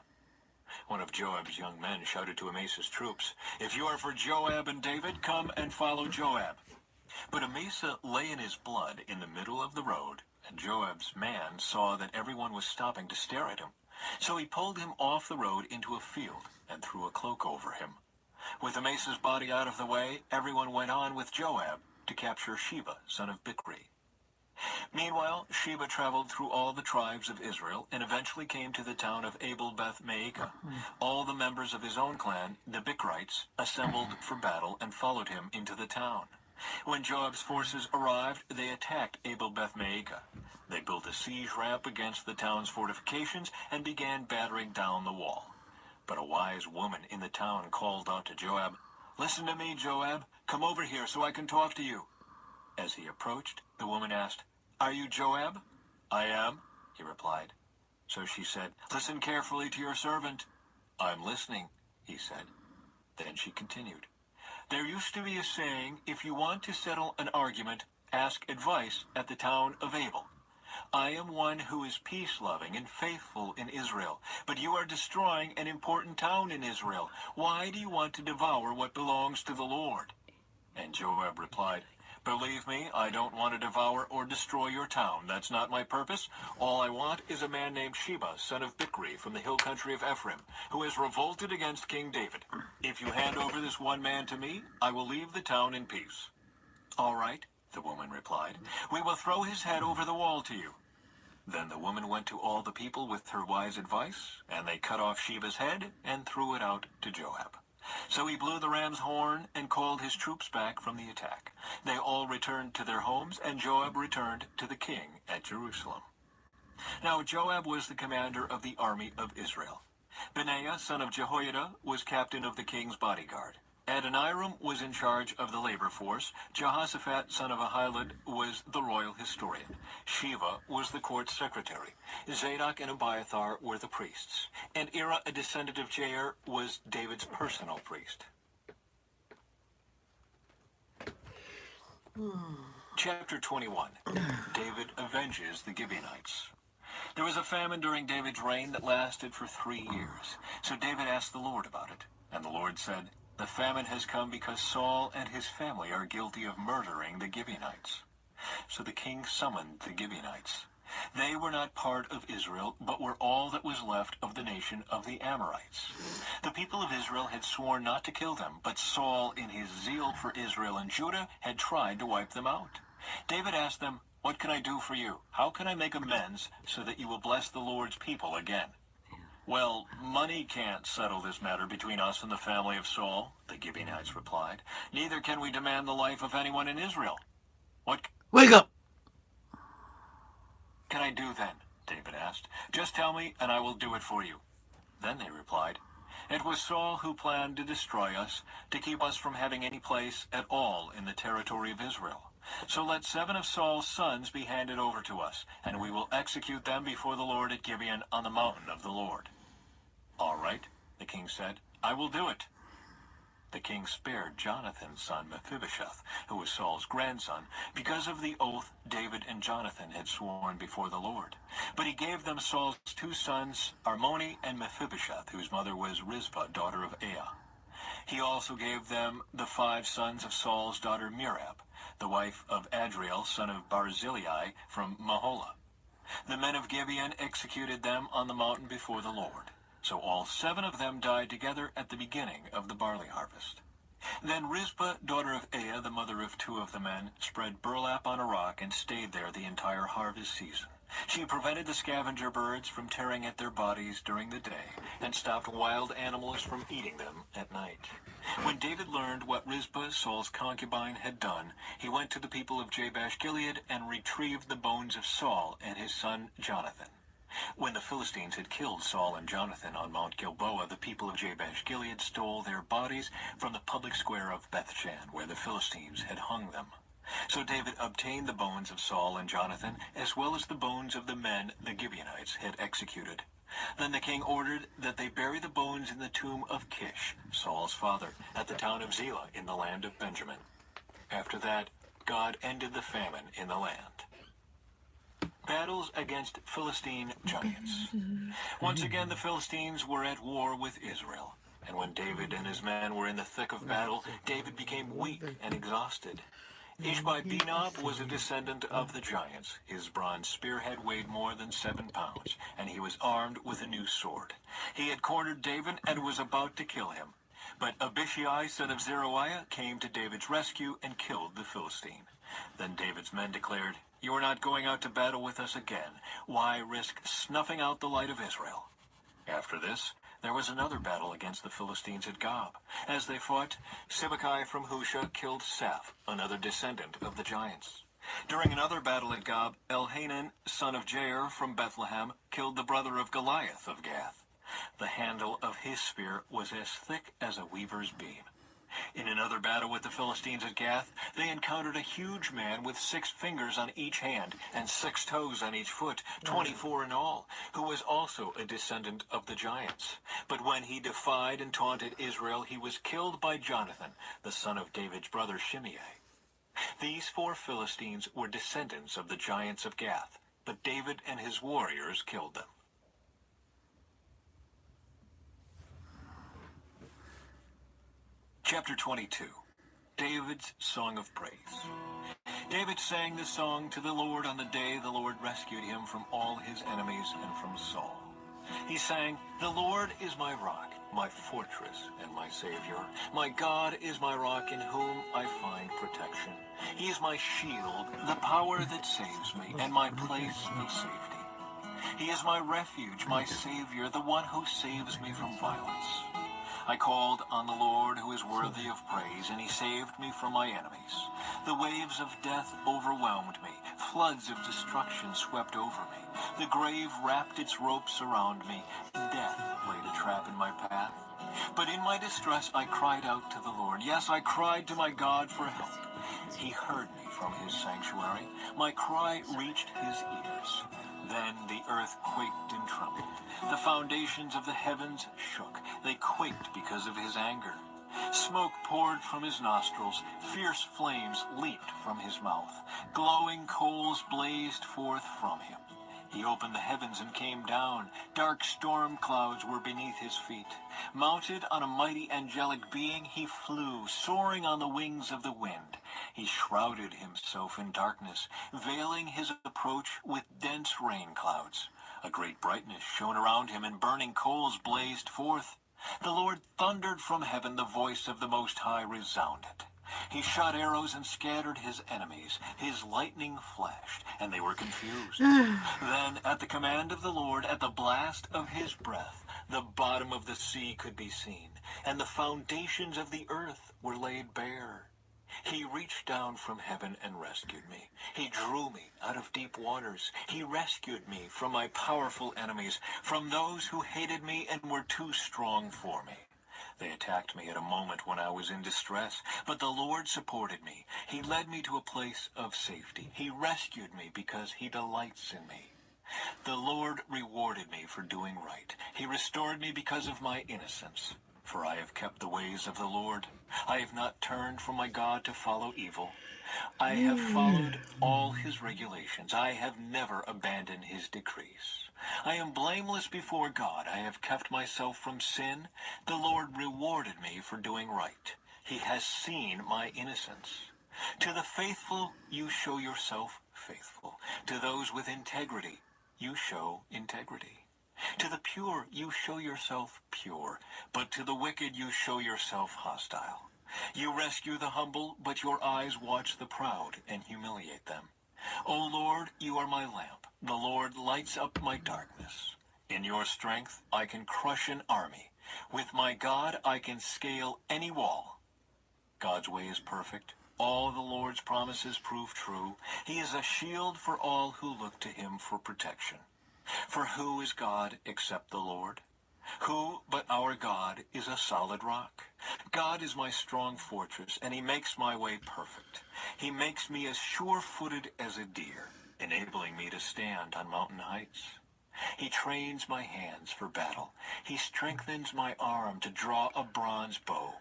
[SPEAKER 3] One of Joab's young men shouted to Amasa's troops, "If you are for Joab and David, come and follow Joab." But Amasa lay in his blood in the middle of the road, and Joab's man saw that everyone was stopping to stare at him. So he pulled him off the road into a field and threw a cloak over him. With Amasa's body out of the way, everyone went on with Joab to capture Sheba, son of Bichri. Meanwhile, Sheba traveled through all the tribes of Israel and eventually came to the town of Abel-Beth-Maacah. All the members of his own clan, the Bichrites, assembled for battle and followed him into the town. When Joab's forces arrived, they attacked Abel-Beth-Maacah. They built a siege ramp against the town's fortifications and began battering down the wall. But a wise woman in the town called out to Joab, "Listen to me, Joab. Come over here so I can talk to you." As he approached, the woman asked, "Are you Joab?" "I am," he replied. So she said, "Listen carefully to your servant." "I'm listening," he said. Then she continued, "There used to be a saying, if you want to settle an argument, ask advice at the town of Abel. I am one who is peace-loving and faithful in Israel, but you are destroying an important town in Israel. Why do you want to devour what belongs to the Lord?" And Joab replied, "Believe me, I don't want to devour or destroy your town. That's not my purpose. All I want is a man named Sheba, son of Bichri, from the hill country of Ephraim, who has revolted against King David. If you hand over this one man to me, I will leave the town in peace." "All right," the woman replied. "We will throw his head over the wall to you." Then the woman went to all the people with her wise advice, and they cut off Sheba's head and threw it out to Joab. So he blew the ram's horn and called his troops back from the attack. They all returned to their homes, and Joab returned to the king at Jerusalem. Now Joab was the commander of the army of Israel. Benaiah, son of Jehoiada, was captain of the king's bodyguard. Adoniram was in charge of the labor force. Jehoshaphat, son of Ahilud, was the royal historian. Sheva was the court secretary. Zadok and Abiathar were the priests. And Ira, a descendant of Jair, was David's personal priest. Chapter 21. David avenges the Gibeonites. There was a famine during David's reign that lasted for 3 years. So David asked the Lord about it. And the Lord said, "The famine has come because Saul and his family are guilty of murdering the Gibeonites." So the king summoned the Gibeonites. They were not part of Israel, but were all that was left of the nation of the Amorites. The people of Israel had sworn not to kill them, but Saul, in his zeal for Israel and Judah, had tried to wipe them out. David asked them, "What can I do for you? How can I make amends so that you will bless the Lord's people again?" "Well, money can't settle this matter between us and the family of Saul," the Gibeonites replied. "Neither can we demand the life of anyone in Israel." "What
[SPEAKER 1] Wake up!
[SPEAKER 3] can I do then?" David asked. "Just tell me, and I will do it for you." Then they replied, "It was Saul who planned to destroy us, to keep us from having any place at all in the territory of Israel. So let 7 of Saul's sons be handed over to us, and we will execute them before the Lord at Gibeon on the mountain of the Lord." "All right," the king said, "I will do it." The king spared Jonathan's son Mephibosheth, who was Saul's grandson, because of the oath David and Jonathan had sworn before the Lord. But he gave them Saul's 2 sons, Armoni and Mephibosheth, whose mother was Rizpah, daughter of Aiah. He also gave them the 5 sons of Saul's daughter Merab, the wife of Adriel, son of Barzillai, from Mahola. The men of Gibeon executed them on the mountain before the Lord. So all 7 of them died together at the beginning of the barley harvest. Then Rizpah, daughter of Aiah, the mother of 2 of the men, spread burlap on a rock and stayed there the entire harvest season. She prevented the scavenger birds from tearing at their bodies during the day and stopped wild animals from eating them at night. When David learned what Rizpah, Saul's concubine, had done, he went to the people of Jabesh-Gilead and retrieved the bones of Saul and his son Jonathan. When the Philistines had killed Saul and Jonathan on Mount Gilboa, the people of Jabesh-Gilead stole their bodies from the public square of Bethshan, where the Philistines had hung them. So David obtained the bones of Saul and Jonathan, as well as the bones of the men the Gibeonites had executed. Then the king ordered that they bury the bones in the tomb of Kish, Saul's father, at the town of Zelah in the land of Benjamin. After that, God ended the famine in the land. Battles against Philistine giants. Once again, the Philistines were at war with Israel. And when David and his men were in the thick of battle, David became weak and exhausted. Ishbi-Benob was a descendant of the giants. His bronze spearhead weighed more than 7 pounds, and he was armed with a new sword. He had cornered David and was about to kill him. But Abishai, son of Zeruiah, came to David's rescue and killed the Philistine. Then David's men declared, "You are not going out to battle with us again. Why risk snuffing out the light of Israel?" After this, there was another battle against the Philistines at Gob. As they fought, Sibbecai from Husha killed Saph, another descendant of the giants. During another battle at Gob, Elhanan, son of Jair from Bethlehem, killed the brother of Goliath of Gath. The handle of his spear was as thick as a weaver's beam. In another battle with the Philistines at Gath, they encountered a huge man with 6 fingers on each hand and 6 toes on each foot, 24 in all, who was also a descendant of the giants. But when he defied and taunted Israel, he was killed by Jonathan, the son of David's brother Shimei. These 4 Philistines were descendants of the giants of Gath, but David and his warriors killed them. Chapter 22. David's Song of Praise. David sang this song to the Lord on the day the Lord rescued him from all his enemies and from Saul. He sang, "The Lord is my rock, my fortress, and my Savior. My God is my rock in whom I find protection. He is my shield, the power that saves me, and my place of safety. He is my refuge, my Savior, the one who saves me from violence. I called on the Lord who is worthy of praise, and he saved me from my enemies. The waves of death overwhelmed me. Floods of destruction swept over me. The grave wrapped its ropes around me. Death laid a trap in my path. But in my distress I cried out to the Lord. Yes, I cried to my God for help. He heard me from his sanctuary. My cry reached his ears. Then the earth quaked and trembled. The foundations of the heavens shook. They quaked because of his anger. Smoke poured from his nostrils, fierce flames leaped from his mouth, glowing coals blazed forth from him. He opened the heavens and came down. Dark storm clouds were beneath his feet. Mounted on a mighty angelic being, he flew, soaring on the wings of the wind. He shrouded himself in darkness, veiling his approach with dense rain clouds. A great brightness shone around him, and burning coals blazed forth. The Lord thundered from heaven, the voice of the Most High resounded. He shot arrows and scattered his enemies. His lightning flashed, and they were confused. Then, at the command of the Lord, at the blast of his breath, the bottom of the sea could be seen, and the foundations of the earth were laid bare. He reached down from heaven and rescued me. He drew me out of deep waters. He rescued me from my powerful enemies, from those who hated me and were too strong for me. They attacked me at a moment when I was in distress, but the Lord supported me. He led me to a place of safety. He rescued me because he delights in me. The Lord rewarded me for doing right. He restored me because of my innocence. For I have kept the ways of the Lord. I have not turned from my God to follow evil. I have followed all his regulations. I have never abandoned his decrees. I am blameless before God. I have kept myself from sin. The Lord rewarded me for doing right. He has seen my innocence. To the faithful, you show yourself faithful. To those with integrity, you show integrity. To the pure, you show yourself pure. But to the wicked, you show yourself hostile. You rescue the humble, but your eyes watch the proud and humiliate them. O Lord, you are my lamp. The Lord lights up my darkness. In your strength, I can crush an army. With my God, I can scale any wall. God's way is perfect. All the Lord's promises prove true. He is a shield for all who look to him for protection. For who is God except the Lord? Who but our God is a solid rock? God is my strong fortress, and he makes my way perfect. He makes me as sure-footed as a deer, enabling me to stand on mountain heights. He trains my hands for battle. He strengthens my arm to draw a bronze bow.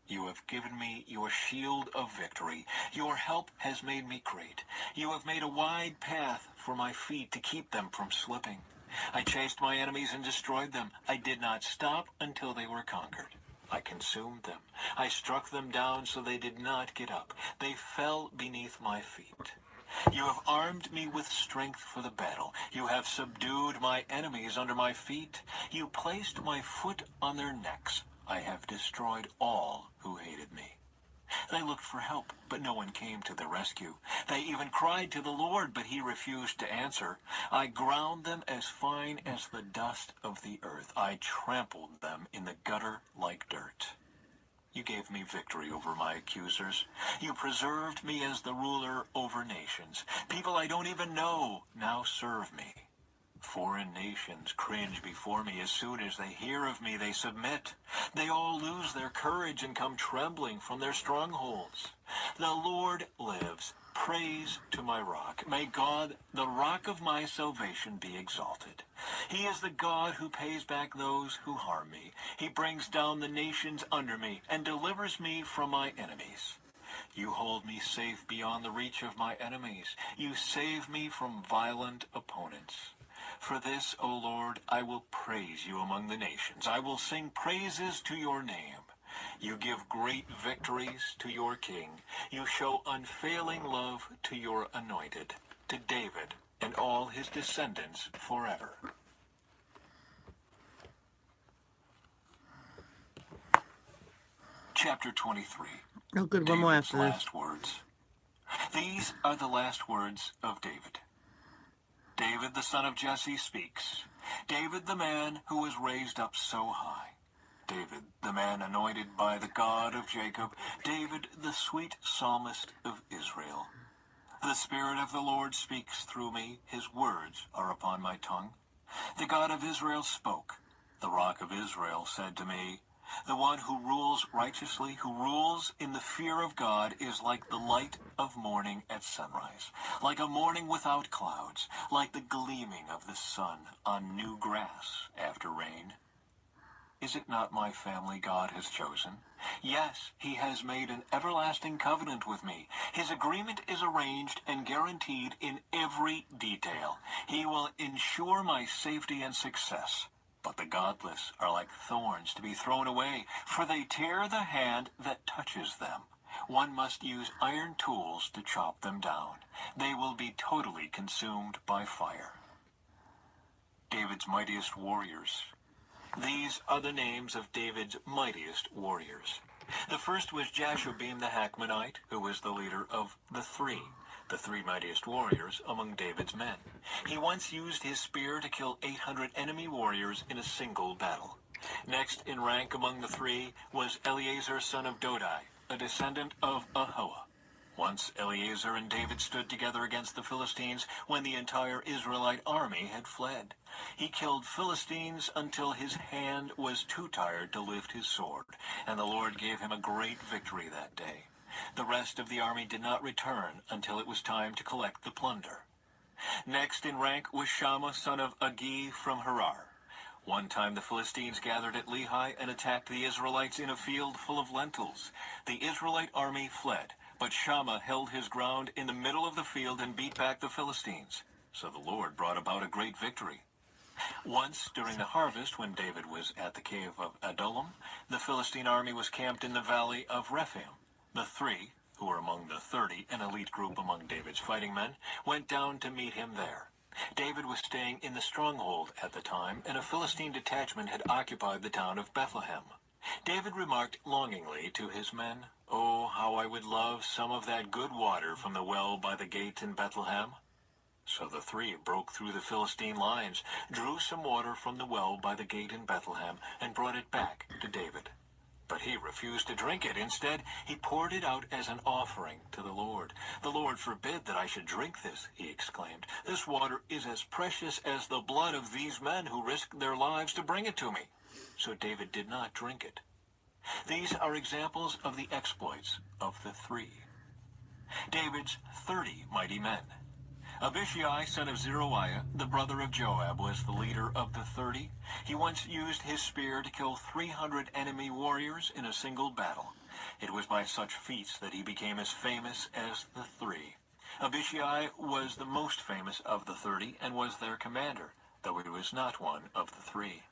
[SPEAKER 3] You have given me your shield of victory. Your help has made me great. You have made a wide path for my feet to keep them from slipping. I chased my enemies and destroyed them. I did not stop until they were conquered. I consumed them. I struck them down so they did not get up. They fell beneath my feet. You have armed me with strength for the battle. You have subdued my enemies under my feet. You placed my foot on their necks. I have destroyed all who hated me. They looked for help, but no one came to their rescue. They even cried to the Lord, but he refused to answer. I ground them as fine as the dust of the earth. I trampled them in the gutter like dirt. You gave me victory over my accusers. You preserved me as the ruler over nations. People I don't even know now serve me. Foreign nations cringe before me. As soon as they hear of me, they submit. They all lose their courage and come trembling from their strongholds. The Lord lives. Praise to my rock. May God, the rock of my salvation, be exalted. He is the God who pays back those who harm me. He brings down the nations under me and delivers me from my enemies. You hold me safe beyond the reach of my enemies. You save me from violent opponents. For this, O Lord, I will praise you among the nations. I will sing praises to your name. You give great victories to your king. You show unfailing love to your anointed, to David and all his descendants forever. Chapter 23.
[SPEAKER 1] Oh, good. One more
[SPEAKER 3] David's
[SPEAKER 1] after this.
[SPEAKER 3] last words. These are the last words of David. David, the son of Jesse, speaks. David, the man who was raised up so high. David, the man anointed by the God of Jacob. David, the sweet psalmist of Israel. The Spirit of the Lord speaks through me. His words are upon my tongue. The God of Israel spoke. The Rock of Israel said to me, the one who rules righteously, who rules in the fear of God, is like the light of morning at sunrise, like a morning without clouds, like the gleaming of the sun on new grass after rain. Is it not my family God has chosen? Yes, he has made an everlasting covenant with me. His agreement is arranged and guaranteed in every detail. He will ensure my safety and success. But the godless are like thorns to be thrown away, for they tear the hand that touches them. One must use iron tools to chop them down. They will be totally consumed by fire. David's mightiest warriors. These are the names of David's mightiest warriors. The first was Jashobeam the Hakmonite, who was the leader of the three mightiest warriors among David's men. He once used his spear to kill 800 enemy warriors in a single battle. Next in rank among the three was Eleazar son of Dodai, a descendant of Ahoah. Once Eleazar and David stood together against the Philistines when the entire Israelite army had fled. He killed Philistines until his hand was too tired to lift his sword, and the Lord gave him a great victory that day. The rest of the army did not return until it was time to collect the plunder. Next in rank was Shammah son of Agi from Harar. One time the Philistines gathered at Lehi and attacked the Israelites in a field full of lentils. The Israelite army fled, but Shammah held his ground in the middle of the field and beat back the Philistines. So the Lord brought about a great victory. Once, during the harvest, when David was at the cave of Adullam, the Philistine army was camped in the valley of Rephaim. The three, who were among the 30, an elite group among David's fighting men, went down to meet him there. David was staying in the stronghold at the time, and a Philistine detachment had occupied the town of Bethlehem. David remarked longingly to his men, "Oh, how I would love some of that good water from the well by the gate in Bethlehem." So the three broke through the Philistine lines, drew some water from the well by the gate in Bethlehem, and brought it back to David. But he refused to drink it. Instead, he poured it out as an offering to the Lord. "The Lord forbid that I should drink this," he exclaimed. "This water is as precious as the blood of these men who risked their lives to bring it to me." So David did not drink it. These are examples of the exploits of the three. David's 30 mighty men. Abishai, son of Zeruiah, the brother of Joab, was the leader of the 30. He once used his spear to kill 300 enemy warriors in a single battle. It was by such feats that he became as famous as the three. Abishai was the most famous of the 30 and was their commander, though he was not one of the three.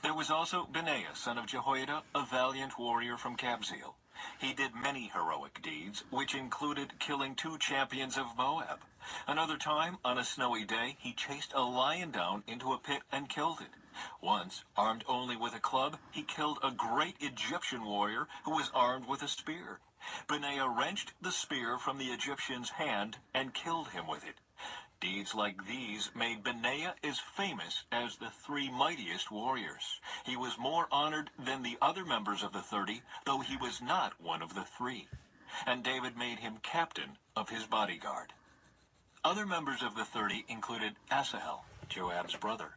[SPEAKER 3] There was also Benaiah, son of Jehoiada, a valiant warrior from Kabzeel. He did many heroic deeds, which included killing 2 champions of Moab. Another time, on a snowy day, he chased a lion down into a pit and killed it. Once, armed only with a club, he killed a great Egyptian warrior who was armed with a spear. Benaiah wrenched the spear from the Egyptian's hand and killed him with it. Deeds like these made Benaiah as famous as the 3 mightiest warriors. He was more honored than the other members of the 30, though he was not one of the 3. And David made him captain of his bodyguard. Other members of the 30 included Asahel, Joab's brother,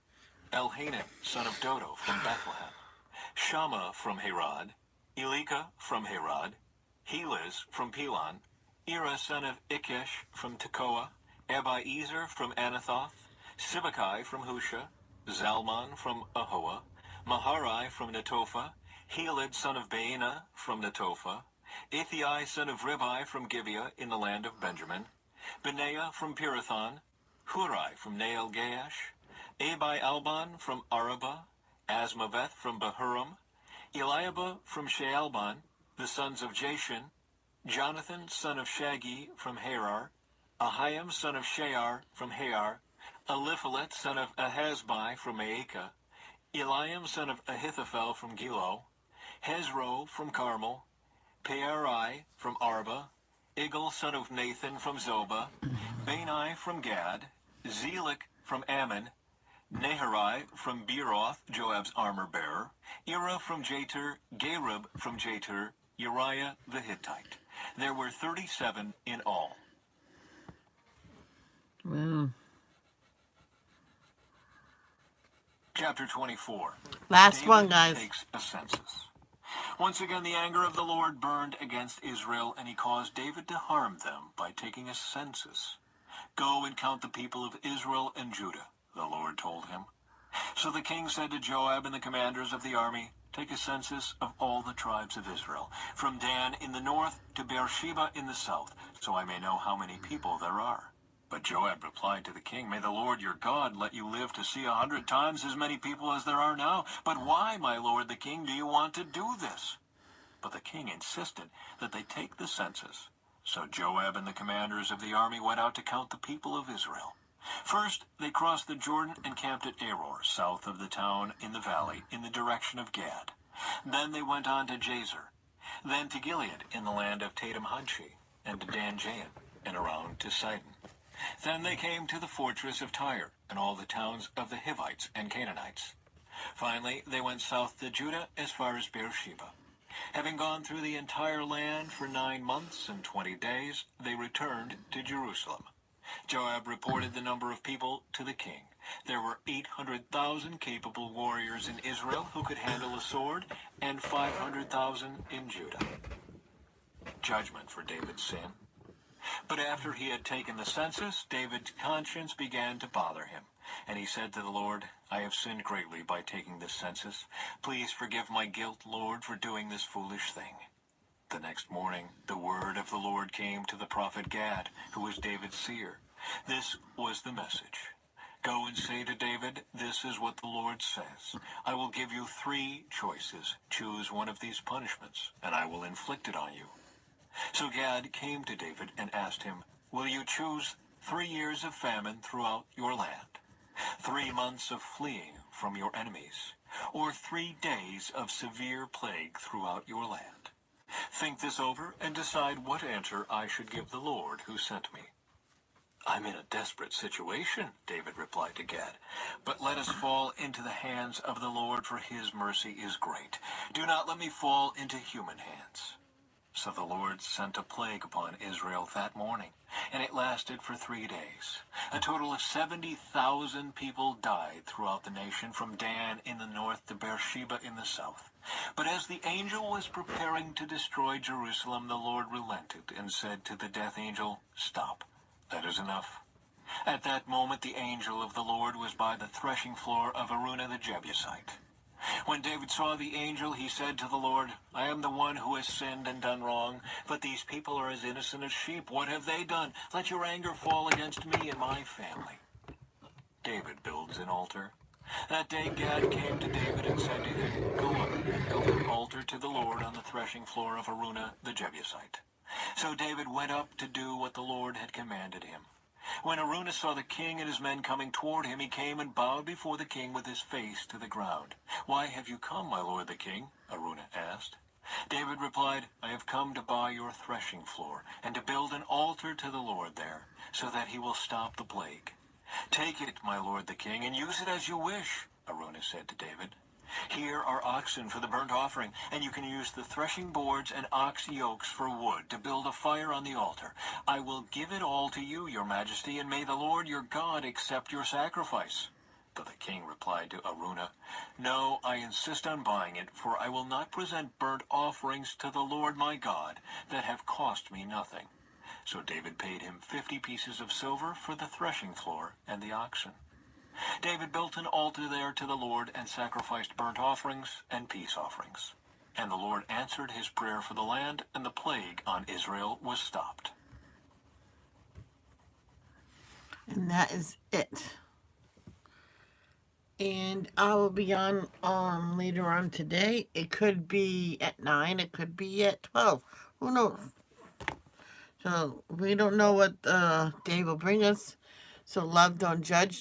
[SPEAKER 3] Elhanan, son of Dodo from Bethlehem, Shammah from Herod, Elika from Herod, Helez from Pelon, Ira son of Ikish from Tekoa, Abiezer from Anathoth, Sibbecai from Husha, Zalmon from Ahoah, Maharai from Netophah, Heled son of Baanah from Netophah, Ithai son of Ribai from Gibeah in the land of Benjamin, Benaiah from Pirathon, Hurai from Nael-Gaash, Abi-Alban from Arabah, Asmaveth from Bahurim, Eliabah from Shaalbon, the sons of Jashan, Jonathan son of Shagi from Harar, Ahiam son of Shear from Haar, Eliphalet son of Ahasbai from Maacah, Eliam son of Ahithophel from Gilo, Hezro from Carmel, Pearai from Arba, Igal son of Nathan from Zobah, Bani from Gad, Zelik from Ammon, Naharai from Beeroth, Joab's armor-bearer, Ira from Jatir, Gareb from Jatir, Uriah the Hittite. There were 37 in all.
[SPEAKER 1] Wow.
[SPEAKER 3] Chapter 24.
[SPEAKER 1] Last
[SPEAKER 3] David
[SPEAKER 1] one, guys.
[SPEAKER 3] takes a census. Once again, the anger of the Lord burned against Israel, and he caused David to harm them by taking a census. "Go and count the people of Israel and Judah," the Lord told him. So the king said to Joab and the commanders of the army, take a census of all the tribes of Israel, from Dan in the north to Beersheba in the south, so I may know how many people there are." But Joab replied to the king, "May the Lord your God let you live to see 100 times as many people as there are now. But why, my lord the king, do you want to do this?" But the king insisted that they take the census. So Joab and the commanders of the army went out to count the people of Israel. First, they crossed the Jordan and camped at Aror, south of the town in the valley, in the direction of Gad. Then they went on to Jazer, then to Gilead in the land of Tadim-Hadshi, and to Dan-Jain, and around to Sidon. Then they came to the fortress of Tyre, and all the towns of the Hivites and Canaanites. Finally, they went south to Judah as far as Beersheba. Having gone through the entire land for 9 months and 20 days, they returned to Jerusalem. Joab reported the number of people to the king. There were 800,000 capable warriors in Israel who could handle a sword, and 500,000 in Judah. Judgment for David's sin. But after he had taken the census, David's conscience began to bother him. And he said to the Lord, "I have sinned greatly by taking this census. Please forgive my guilt, Lord, for doing this foolish thing." The next morning, the word of the Lord came to the prophet Gad, who was David's seer. This was the message. "Go and say to David, this is what the Lord says. I will give you 3 choices. Choose one of these punishments, and I will inflict it on you." So Gad came to David and asked him, "Will you choose 3 years of famine throughout your land, 3 months of fleeing from your enemies, or 3 days of severe plague throughout your land? Think this over and decide what answer I should give the Lord who sent me." "I'm in a desperate situation," David replied to Gad. "But let us fall into the hands of the Lord, for his mercy is great. Do not let me fall into human hands." So the Lord sent a plague upon Israel that morning, and it lasted for 3 days. A total of 70,000 people died throughout the nation, from Dan in the north to Beersheba in the south. But as the angel was preparing to destroy Jerusalem, the Lord relented and said to the death angel, "Stop, that is enough." At that moment the angel of the Lord was by the threshing floor of Araunah the Jebusite. When David saw the angel, he said to the Lord, "I am the one who has sinned and done wrong, but these people are as innocent as sheep. What have they done? Let your anger fall against me and my family." David builds an altar. That day Gad came to David and said to him, "Go up and build an altar to the Lord on the threshing floor of Araunah the Jebusite." So David went up to do what the Lord had commanded him. When Araunah saw the king and his men coming toward him, he came and bowed before the king with his face to the ground. "Why have you come, my lord the king?" Araunah asked. David replied, "I have come to buy your threshing floor, and to build an altar to the Lord there, so that he will stop the plague." "Take it, my lord the king, and use it as you wish," Araunah said to David. "Here are oxen for the burnt offering, and you can use the threshing boards and ox yokes for wood to build a fire on the altar. I will give it all to you, your majesty, and may the Lord your God accept your sacrifice." But the king replied to Araunah, "No, I insist on buying it, for I will not present burnt offerings to the Lord my God that have cost me nothing." So David paid him 50 pieces of silver for the threshing floor and the oxen. David built an altar there to the Lord and sacrificed burnt offerings and peace offerings. And the Lord answered his prayer for the land, and the plague on Israel was stopped.
[SPEAKER 1] And that is it. And I will be on later on today. It could be at 9. It could be at 12. Who knows? So we don't know what day will bring us. So love, don't judge.